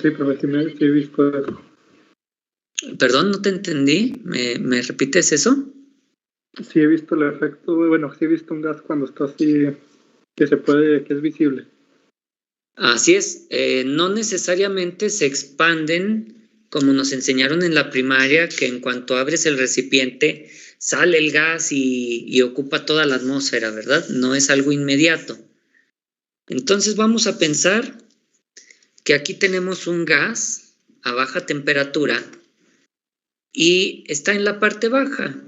Sí, profe, sí he visto eso. Perdón, no te entendí. ¿Me repites eso? Sí he visto el efecto, bueno, sí he visto un gas cuando está así, que se puede, que es visible. Así es. No necesariamente se expanden como nos enseñaron en la primaria, que en cuanto abres el recipiente sale el gas y ocupa toda la atmósfera, ¿verdad? No es algo inmediato. Entonces vamos a pensar que aquí tenemos un gas a baja temperatura y está en la parte baja.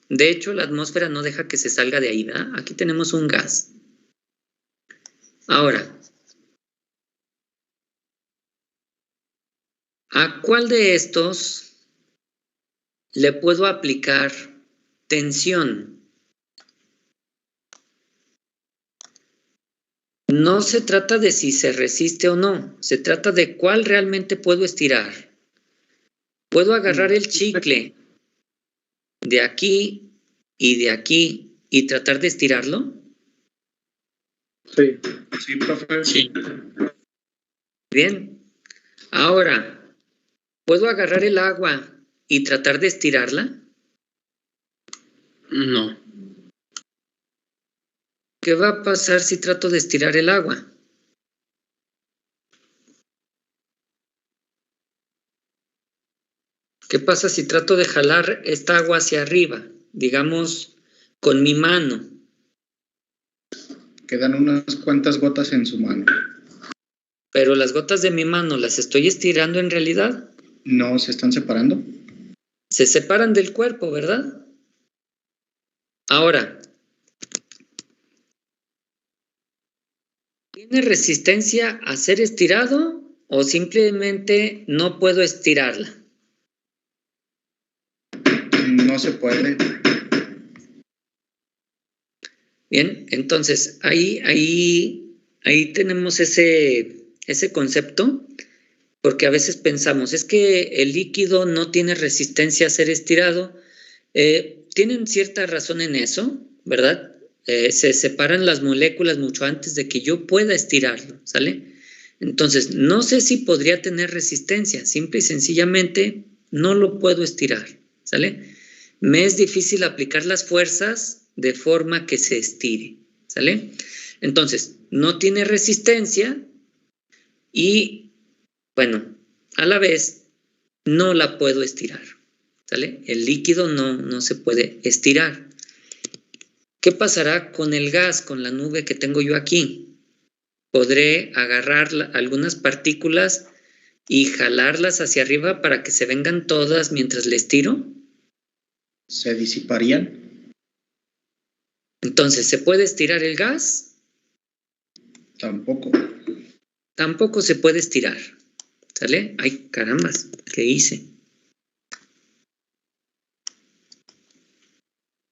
De hecho, la atmósfera no deja que se salga de ahí, ¿verdad? Aquí tenemos un gas. Ahora, ¿a cuál de estos le puedo aplicar tensión? No se trata de si se resiste o no, se trata de cuál realmente puedo estirar. ¿Puedo agarrar el chicle de aquí y tratar de estirarlo? Sí. Sí, profe. Sí. Bien. Ahora, ¿puedo agarrar el agua y tratar de estirarla? No. ¿Qué va a pasar si trato de estirar el agua? ¿Qué pasa si trato de jalar esta agua hacia arriba? Digamos, con mi mano. Quedan unas cuantas gotas en su mano. Pero las gotas de mi mano, ¿las estoy estirando en realidad? ¿No se están separando? Se separan del cuerpo, ¿verdad? Ahora, ¿tiene resistencia a ser estirado o simplemente no puedo estirarla? No se puede. Bien, entonces ahí ahí tenemos ese concepto, porque a veces pensamos, es que el líquido no tiene resistencia a ser estirado. Tienen cierta razón en eso, ¿verdad? Se separan las moléculas mucho antes de que yo pueda estirarlo, ¿sale? Entonces, no sé si podría tener resistencia, simple y sencillamente no lo puedo estirar, ¿sale? Me es difícil aplicar las fuerzas de forma que se estire, ¿sale? Entonces, no tiene resistencia y, bueno, a la vez no la puedo estirar, ¿sale? El líquido no se puede estirar. ¿Qué pasará con el gas, con la nube que tengo yo aquí? Podré agarrar algunas partículas y jalarlas hacia arriba para que se vengan todas mientras le estiro. ¿Se disiparían? Entonces, ¿se puede estirar el gas? Tampoco. Tampoco se puede estirar, ¿sale? Ay, carambas, ¿qué hice?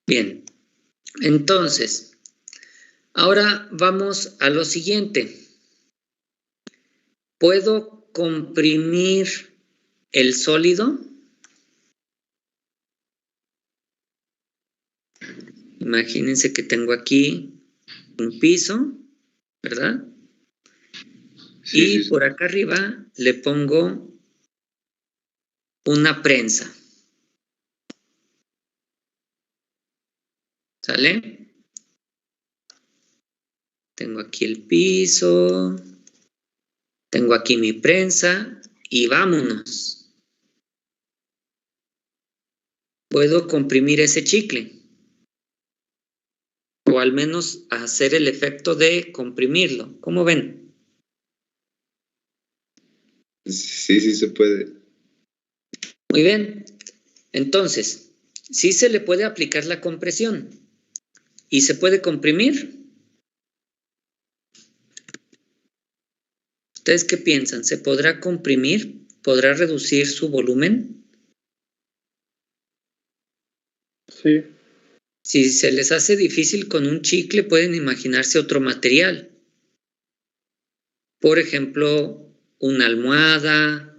Bien, entonces, ahora vamos a lo siguiente. ¿Puedo comprimir el sólido? Imagínense que tengo aquí un piso, ¿verdad? Y por acá arriba le pongo una prensa. ¿Sale? Tengo aquí el piso, tengo aquí mi prensa y vámonos. Puedo comprimir ese chicle. O al menos hacer el efecto de comprimirlo. ¿Cómo ven? Sí se puede. Muy bien. Entonces, sí se le puede aplicar la compresión. ¿Y se puede comprimir? ¿Ustedes qué piensan? ¿Se podrá comprimir? ¿Podrá reducir su volumen? Sí. Si se les hace difícil con un chicle, pueden imaginarse otro material. Por ejemplo, una almohada,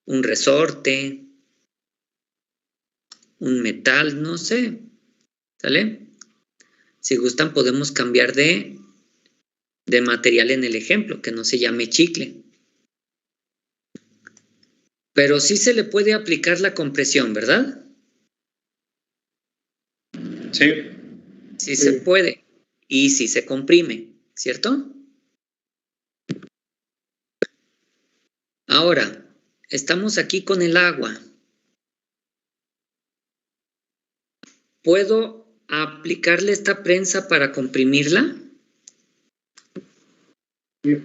un resorte, un metal, no sé. ¿Sale? Si gustan, podemos cambiar de material en el ejemplo, que no se llame chicle. Pero sí se le puede aplicar la compresión, ¿verdad? Sí. Sí se puede. Y sí se comprime, ¿cierto? Ahora, estamos aquí con el agua. ¿Puedo aplicarle esta prensa para comprimirla? Sí.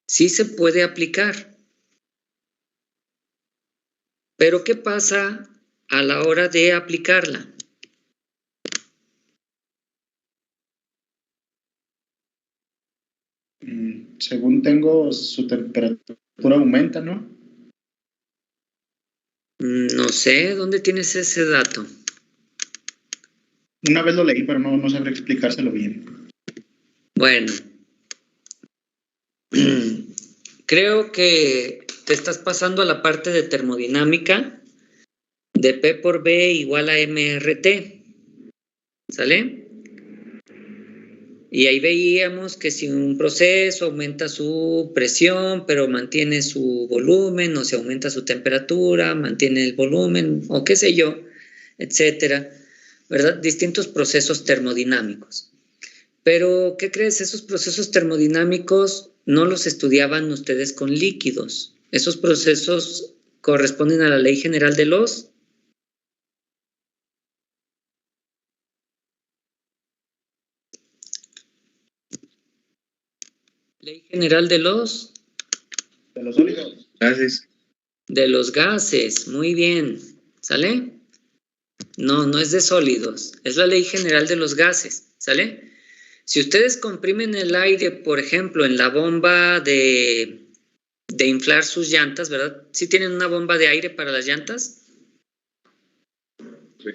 Sí se puede aplicar. Pero ¿qué pasa a la hora de aplicarla? Según tengo, su temperatura aumenta, ¿no? No sé, ¿dónde tienes ese dato? Una vez lo leí, pero no sabré explicárselo bien. Bueno, creo que te estás pasando a la parte de termodinámica de P por B igual a MRT, ¿sale? Y ahí veíamos que si un proceso aumenta su presión, pero mantiene su volumen, o se aumenta su temperatura, mantiene el volumen, o qué sé yo, etcétera, ¿verdad? Distintos procesos termodinámicos. Pero, ¿qué crees? Esos procesos termodinámicos no los estudiaban ustedes con líquidos. Esos procesos corresponden a la Ley General de los... Ley General de los... De los sólidos. Gases. De los gases, muy bien. ¿Sale? No es de sólidos. Es la Ley General de los gases. ¿Sale? Si ustedes comprimen el aire, por ejemplo, en la bomba de inflar sus llantas, ¿verdad? ¿Sí tienen una bomba de aire para las llantas? Sí.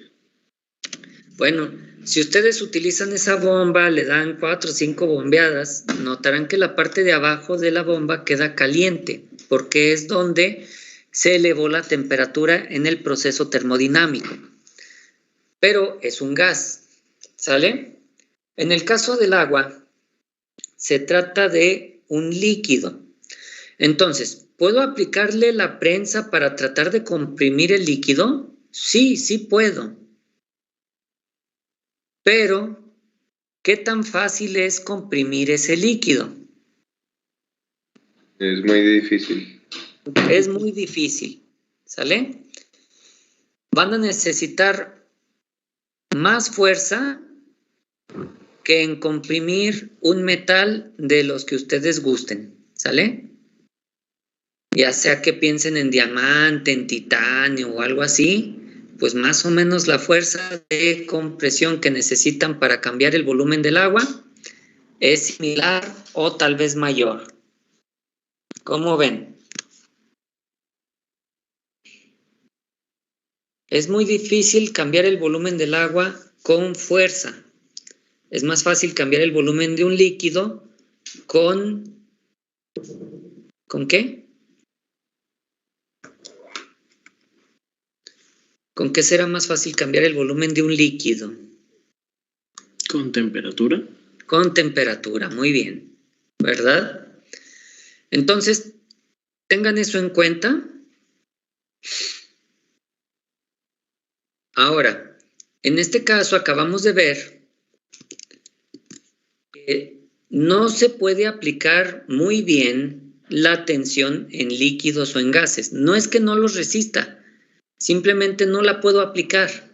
Bueno, si ustedes utilizan esa bomba, le dan 4 o 5 bombeadas, notarán que la parte de abajo de la bomba queda caliente, porque es donde se elevó la temperatura en el proceso termodinámico. Pero es un gas, ¿sale? En el caso del agua, se trata de un líquido. Entonces, ¿puedo aplicarle la prensa para tratar de comprimir el líquido? Sí, sí puedo. Pero, ¿qué tan fácil es comprimir ese líquido? Es muy difícil. Es muy difícil, ¿sale? Van a necesitar más fuerza que en comprimir un metal de los que ustedes gusten, ¿sale? Ya sea que piensen en diamante, en titanio o algo así, pues más o menos la fuerza de compresión que necesitan para cambiar el volumen del agua es similar o tal vez mayor. ¿Cómo ven? Es muy difícil cambiar el volumen del agua con fuerza. Es más fácil cambiar el volumen de un líquido con... ¿Con qué? ¿Con qué será más fácil cambiar el volumen de un líquido? ¿Con temperatura? Con temperatura, muy bien, ¿verdad? Entonces, tengan eso en cuenta. Ahora, en este caso acabamos de ver que no se puede aplicar muy bien la tensión en líquidos o en gases. No es que no los resista, simplemente no la puedo aplicar.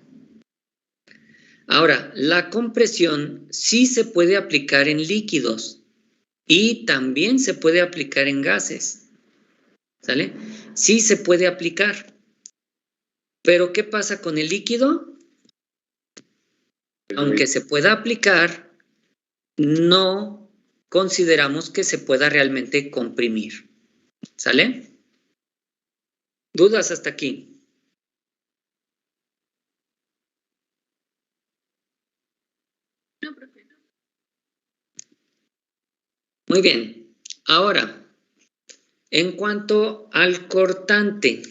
Ahora, la compresión sí se puede aplicar en líquidos y también se puede aplicar en gases, ¿sale? Sí se puede aplicar. Pero ¿qué pasa con el líquido? Aunque se pueda aplicar, no consideramos que se pueda realmente comprimir, ¿sale? ¿Dudas hasta aquí? No, profe. Muy bien. Ahora, en cuanto al cortante.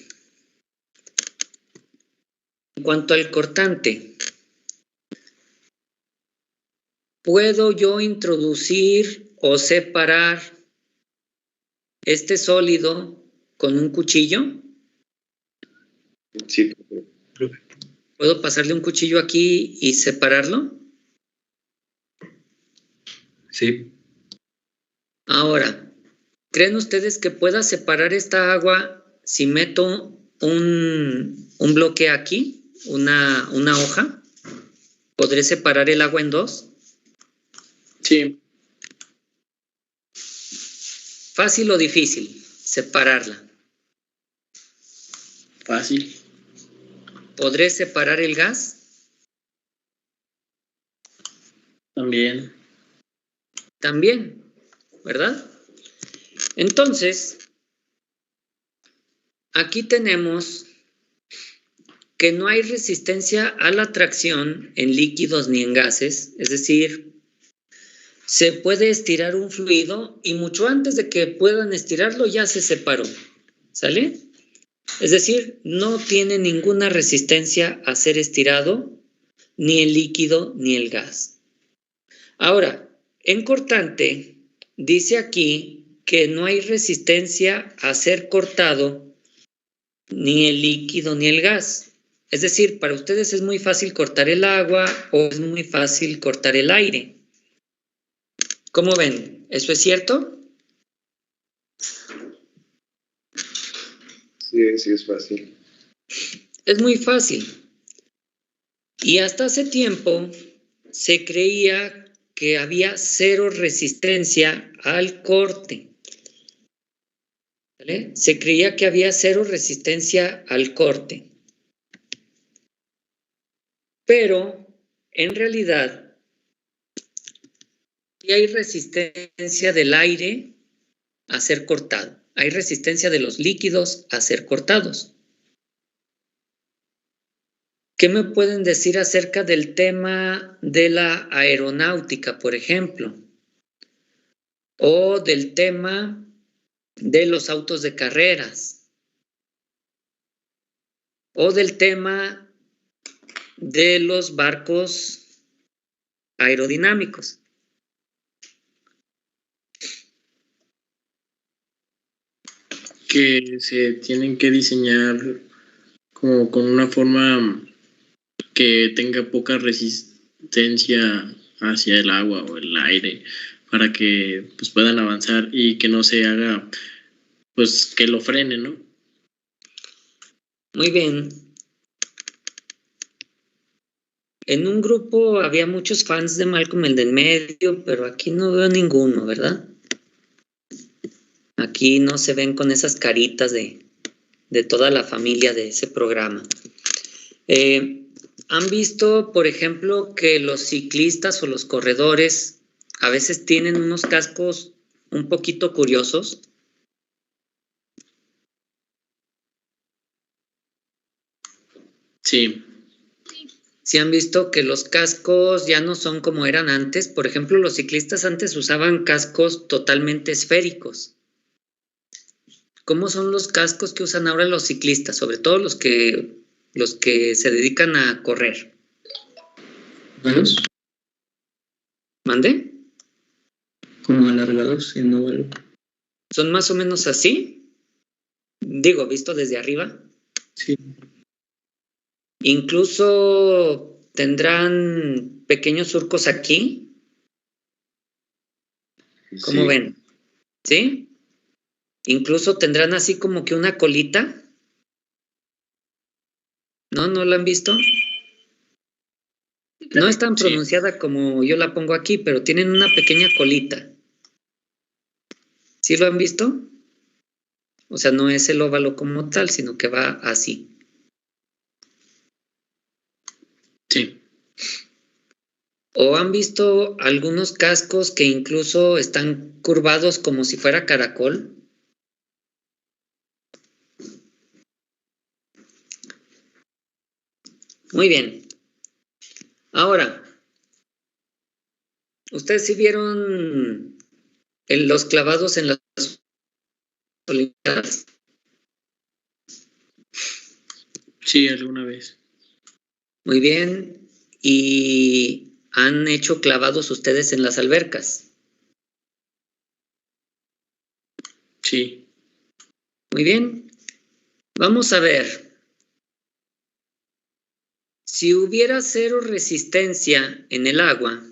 ¿Puedo yo introducir o separar este sólido con un cuchillo? Sí. ¿Puedo pasarle un cuchillo aquí y separarlo? Sí. Ahora, ¿creen ustedes que pueda separar esta agua si meto un bloque aquí, una hoja? ¿Podré separar el agua en dos? Sí. ¿Fácil o difícil separarla? Fácil. ¿Podré separar el gas? También. También, ¿verdad? Entonces, aquí tenemos que no hay resistencia a la tracción en líquidos ni en gases, es decir, se puede estirar un fluido y mucho antes de que puedan estirarlo ya se separó, ¿sale? Es decir, no tiene ninguna resistencia a ser estirado, ni el líquido ni el gas. Ahora, en cortante, dice aquí que no hay resistencia a ser cortado ni el líquido ni el gas. Es decir, para ustedes es muy fácil cortar el agua o es muy fácil cortar el aire. ¿Cómo ven? ¿Eso es cierto? Sí, sí es fácil. Es muy fácil. Y hasta hace tiempo se creía que había cero resistencia al corte. ¿Vale? Se creía que había cero resistencia al corte. Pero, en realidad, sí hay resistencia del aire a ser cortado. Hay resistencia de los líquidos a ser cortados. ¿Qué me pueden decir acerca del tema de la aeronáutica, por ejemplo? O del tema de los autos de carreras. O del tema de los barcos aerodinámicos. Que se tienen que diseñar como con una forma que tenga poca resistencia hacia el agua o el aire para que pues puedan avanzar y que no se haga pues que lo frene, ¿no? Muy bien. En un grupo había muchos fans de Malcolm el del medio, pero aquí no veo ninguno, ¿verdad? Aquí no se ven con esas caritas de toda la familia de ese programa. ¿Han visto, por ejemplo, que los ciclistas o los corredores a veces tienen unos cascos un poquito curiosos? Sí. ¿Sí han visto que los cascos ya no son como eran antes? Por ejemplo, los ciclistas antes usaban cascos totalmente esféricos. ¿Cómo son los cascos que usan ahora los ciclistas? Sobre todo los que se dedican a correr. ¿Valos? ¿Mande? Como alargados en óvalo. ¿Son más o menos así? Digo, visto desde arriba. Sí. Incluso tendrán pequeños surcos aquí. ¿Cómo Sí. ven? ¿Sí? Incluso tendrán así como que una colita. ¿No? ¿No la han visto? No es tan pronunciada como yo la pongo aquí, pero tienen una pequeña colita. ¿Sí lo han visto? O sea, no es el óvalo como tal, sino que va así. Sí. ¿O han visto algunos cascos que incluso están curvados como si fuera caracol? Muy bien. Ahora, ¿ustedes sí vieron los clavados en las Olimpiadas? Sí, alguna vez. Muy bien. ¿Y han hecho clavados ustedes en las albercas? Sí. Muy bien. Vamos a ver. Si hubiera cero resistencia en el agua,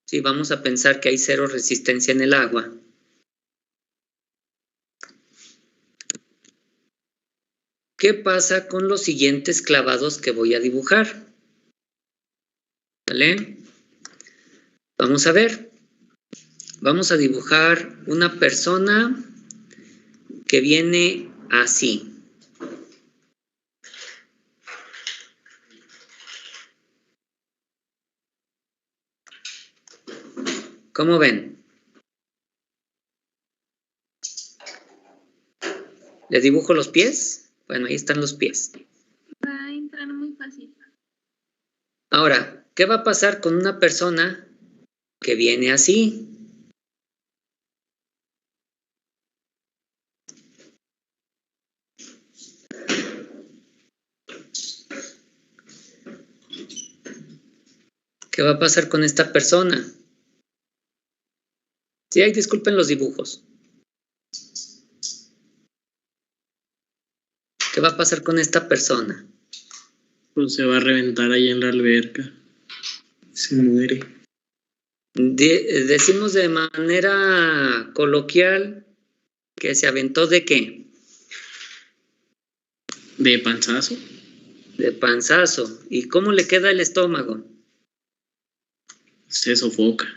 sí, vamos a pensar que hay cero resistencia en el agua. ¿Qué pasa con los siguientes clavados que voy a dibujar? ¿Vale? Vamos a ver. Vamos a dibujar una persona que viene así. ¿Cómo ven? ¿Le dibujo los pies? Bueno, ahí están los pies. Va a entrar muy fácil. Ahora, ¿qué va a pasar con una persona que viene así? ¿Qué va a pasar con esta persona? Sí, ahí disculpen los dibujos. ¿Qué va a pasar con esta persona? Pues se va a reventar ahí en la alberca. Se muere. Decimos de manera coloquial que se aventó ¿de qué? ¿De panzazo? De panzazo. ¿Y cómo le queda el estómago? Se sofoca.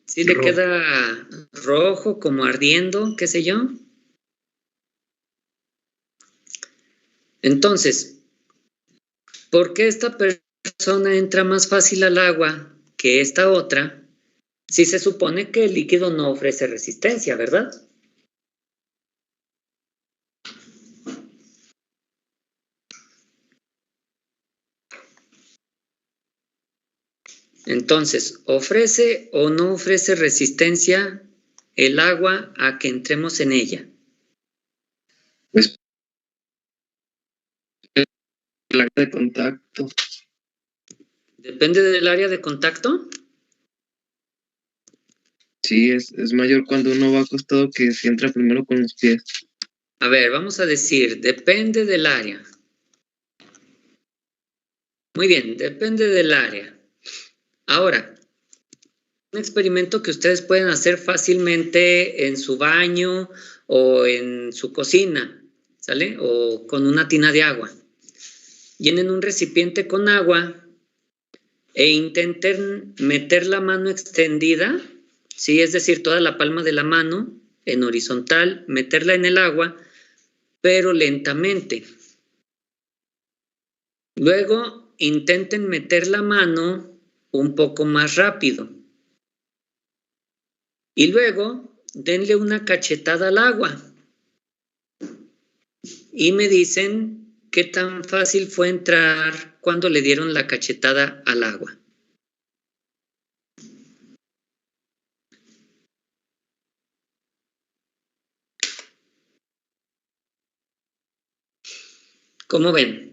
¿Sí le Rojo. queda rojo, como ardiendo, qué sé yo? Entonces, ¿por qué esta persona entra más fácil al agua que esta otra si se supone que el líquido no ofrece resistencia, ¿verdad? Entonces, ¿ofrece o no ofrece resistencia el agua a que entremos en ella? Pues el área de contacto. ¿Depende del área de contacto? Sí, es mayor cuando uno va acostado que si entra primero con los pies. A ver, vamos a decir, depende del área. Muy bien, depende del área. Ahora, un experimento que ustedes pueden hacer fácilmente en su baño o en su cocina, ¿sale? O con una tina de agua. Llenen un recipiente con agua e intenten meter la mano extendida, ¿sí? Es decir, toda la palma de la mano en horizontal, meterla en el agua, pero lentamente. Luego intenten meter la mano un poco más rápido. Y luego denle una cachetada al agua. Y me dicen qué tan fácil fue entrar cuando le dieron la cachetada al agua. ¿Cómo ven?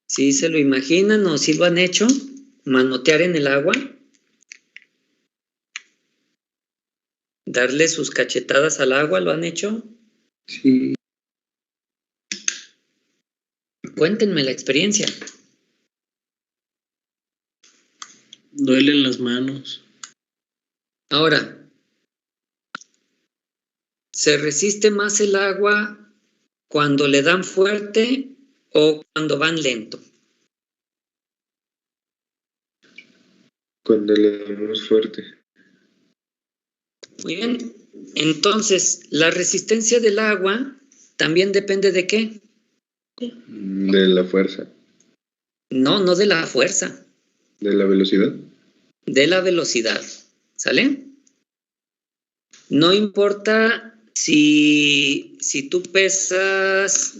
¿Sí se lo imaginan o sí lo han hecho? ¿Manotear en el agua? ¿Darle sus cachetadas al agua? ¿Lo han hecho? Sí. Cuéntenme la experiencia. Duelen las manos. Ahora, ¿se resiste más el agua cuando le dan fuerte o cuando van lento? Cuando le damos fuerte. Muy bien. Entonces, ¿la resistencia del agua también depende de qué? De la fuerza. No, no de la fuerza, De la velocidad. de la velocidad. ¿Sale? No importa si tú pesas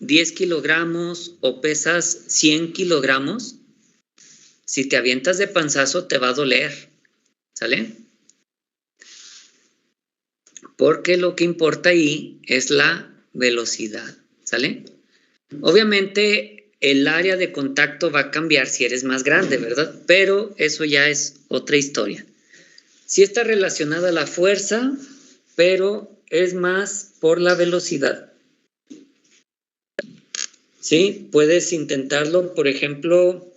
10 kilogramos o pesas 100 kilogramos, si te avientas de panzazo te va a doler. ¿Sale? Porque lo que importa ahí es la velocidad. ¿Sale? Obviamente el área de contacto va a cambiar si eres más grande, ¿verdad? Pero eso ya es otra historia. Sí está relacionada a la fuerza, pero es más por la velocidad. ¿Sí? Puedes intentarlo, por ejemplo,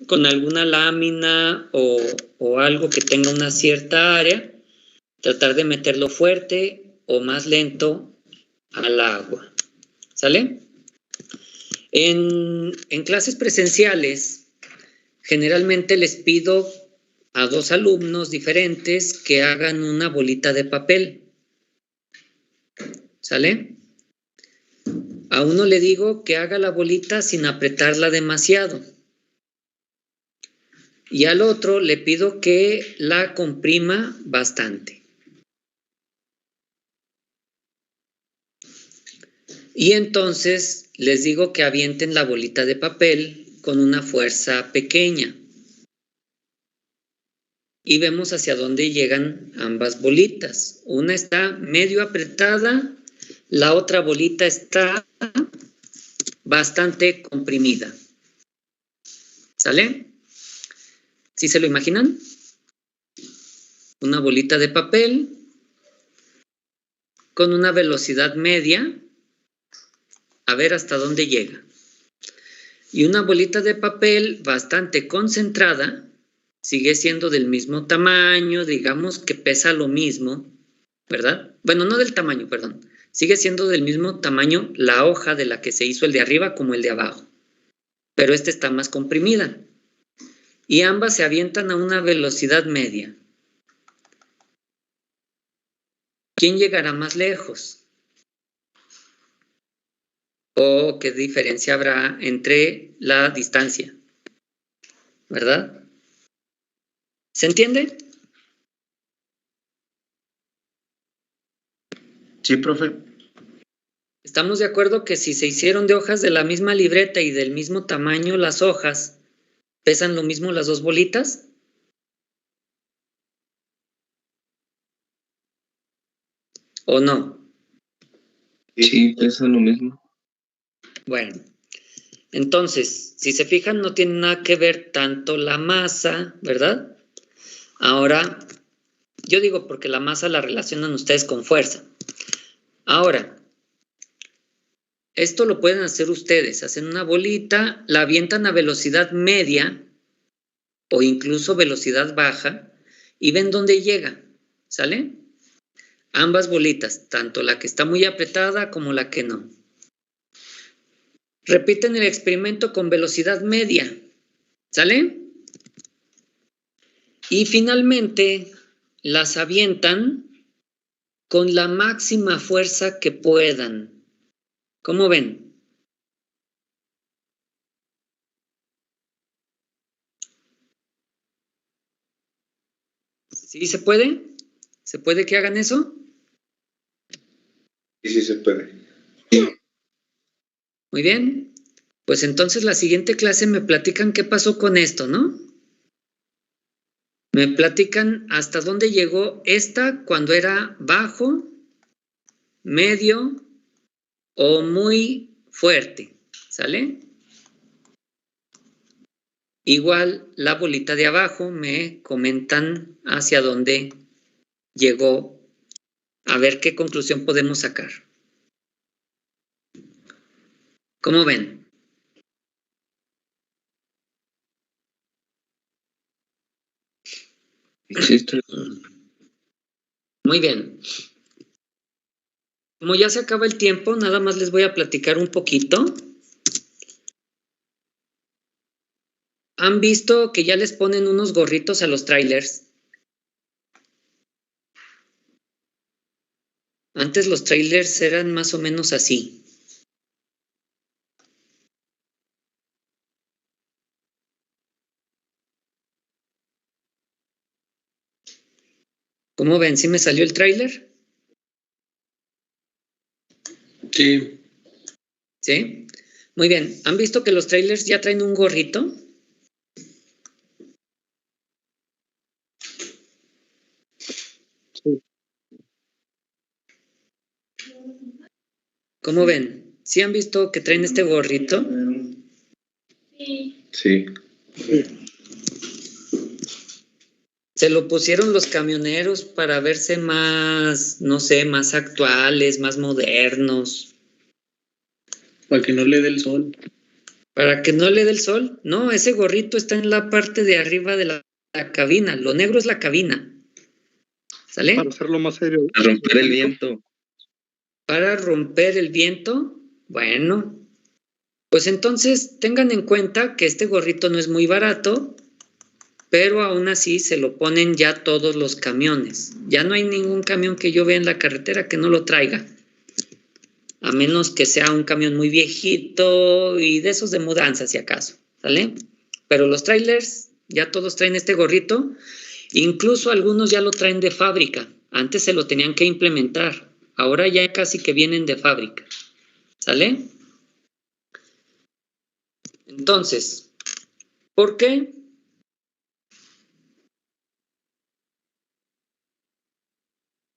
con alguna lámina o algo que tenga una cierta área, tratar de meterlo fuerte o más lento al agua. ¿Sale? En clases presenciales, generalmente les pido a 2 alumnos diferentes que hagan una bolita de papel. ¿Sale? A uno le digo que haga la bolita sin apretarla demasiado. Y al otro le pido que la comprima bastante. Y entonces les digo que avienten la bolita de papel con una fuerza pequeña. Y vemos hacia dónde llegan ambas bolitas. Una está medio apretada, la otra bolita está bastante comprimida. ¿Sale? ¿Sí se lo imaginan? Una bolita de papel con una velocidad media, a ver hasta dónde llega. Y una bolita de papel bastante concentrada, sigue siendo del mismo tamaño, digamos que pesa lo mismo, ¿verdad? Bueno, no del tamaño, perdón. Sigue siendo del mismo tamaño la hoja de la que se hizo el de arriba como el de abajo. Pero esta está más comprimida. Y ambas se avientan a una velocidad media. ¿Quién llegará más lejos? ¿O qué diferencia habrá entre la distancia? ¿Verdad? ¿Se entiende? Sí, profe. ¿Estamos de acuerdo que si se hicieron de hojas de la misma libreta y del mismo tamaño las hojas, pesan lo mismo las dos bolitas? ¿O no? Sí, pesa lo mismo. Bueno, entonces, si se fijan, no tiene nada que ver tanto la masa, ¿verdad? Ahora, yo digo porque la masa la relacionan ustedes con fuerza. Ahora, esto lo pueden hacer ustedes. Hacen una bolita, la avientan a velocidad media o incluso velocidad baja y ven dónde llega, ¿sale? Ambas bolitas, tanto la que está muy apretada como la que no. Repiten el experimento con velocidad media, ¿sale? Y finalmente las avientan con la máxima fuerza que puedan. ¿Cómo ven? ¿Sí se puede? ¿Se puede que hagan eso? Sí, sí se puede. Muy bien. Pues entonces la siguiente clase me platican qué pasó con esto, ¿no? Me platican hasta dónde llegó esta cuando era bajo, medio o muy fuerte, ¿sale? Igual la bolita de abajo me comentan hacia dónde llegó, a ver qué conclusión podemos sacar. ¿Cómo ven? Existe. Muy bien. Como ya se acaba el tiempo, nada más les voy a platicar un poquito. ¿Han visto que ya les ponen unos gorritos a los trailers? Antes los trailers eran más o menos así. ¿Cómo ven? ¿Sí me salió el trailer? Sí. ¿Sí? Muy bien. ¿Han visto que los trailers ya traen un gorrito? ¿Cómo ven? ¿Sí han visto que traen este gorrito? Sí. Sí. Se lo pusieron los camioneros para verse más, no sé, más actuales, más modernos. Para que no le dé el sol. Para que no le dé el sol. No, ese gorrito está en la parte de arriba de la cabina. Lo negro es la cabina. ¿Sale? Para hacerlo más serio. A romper el viento. Para romper el viento. Bueno, pues entonces tengan en cuenta que este gorrito no es muy barato, pero aún así se lo ponen ya todos los camiones. Ya no hay ningún camión que yo vea en la carretera que no lo traiga. A menos que sea un camión muy viejito y de esos de mudanza, si acaso, ¿sale? Pero los trailers ya todos traen este gorrito, incluso algunos ya lo traen de fábrica. Antes se lo tenían que implementar, ahora ya casi que vienen de fábrica, ¿sale? Entonces, ¿por qué?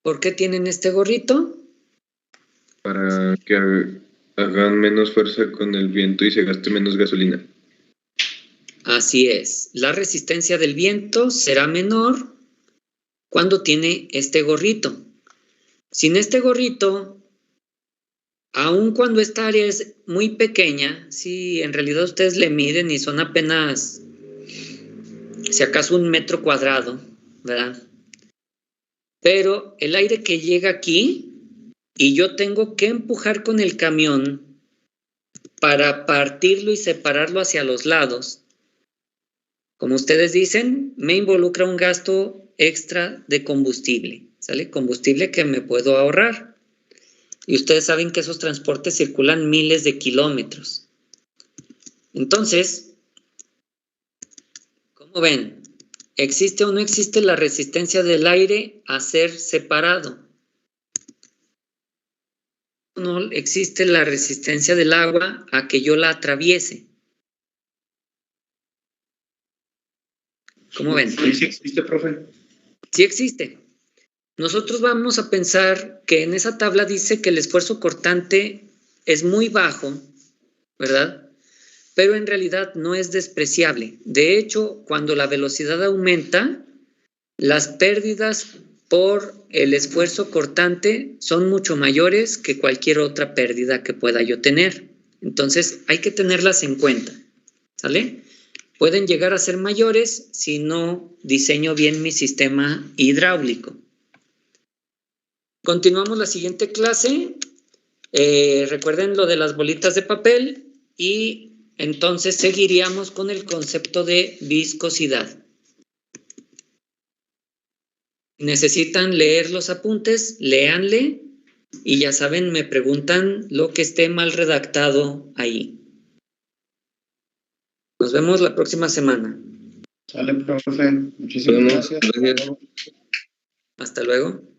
¿Por qué tienen este gorrito? Para que hagan menos fuerza con el viento y se gaste menos gasolina. Así es, la resistencia del viento será menor cuando tiene este gorrito. Sin este gorrito, aun cuando esta área es muy pequeña, si en realidad ustedes le miden y son apenas, si acaso 1 metro cuadrado, ¿verdad? Pero el aire que llega aquí y yo tengo que empujar con el camión para partirlo y separarlo hacia los lados, como ustedes dicen, me involucra un gasto extra de combustible, ¿sale? Combustible que me puedo ahorrar. Y ustedes saben que esos transportes circulan miles de kilómetros. Entonces, ¿cómo ven? ¿Existe o no existe la resistencia del aire a ser separado? No no existe la resistencia del agua a que yo la atraviese. ¿Cómo ven? Sí existe, profe. Sí existe. Nosotros vamos a pensar que en esa tabla dice que el esfuerzo cortante es muy bajo, ¿verdad? Pero en realidad no es despreciable. De hecho, cuando la velocidad aumenta, las pérdidas por el esfuerzo cortante son mucho mayores que cualquier otra pérdida que pueda yo tener. Entonces, hay que tenerlas en cuenta, ¿sale? Pueden llegar a ser mayores si no diseño bien mi sistema hidráulico. Continuamos la siguiente clase. Recuerden lo de las bolitas de papel y entonces seguiríamos con el concepto de viscosidad. Necesitan leer los apuntes, léanle y ya saben, me preguntan lo que esté mal redactado ahí. Nos vemos la próxima semana. Sale, profe. Muchísimas gracias. Gracias. Hasta luego.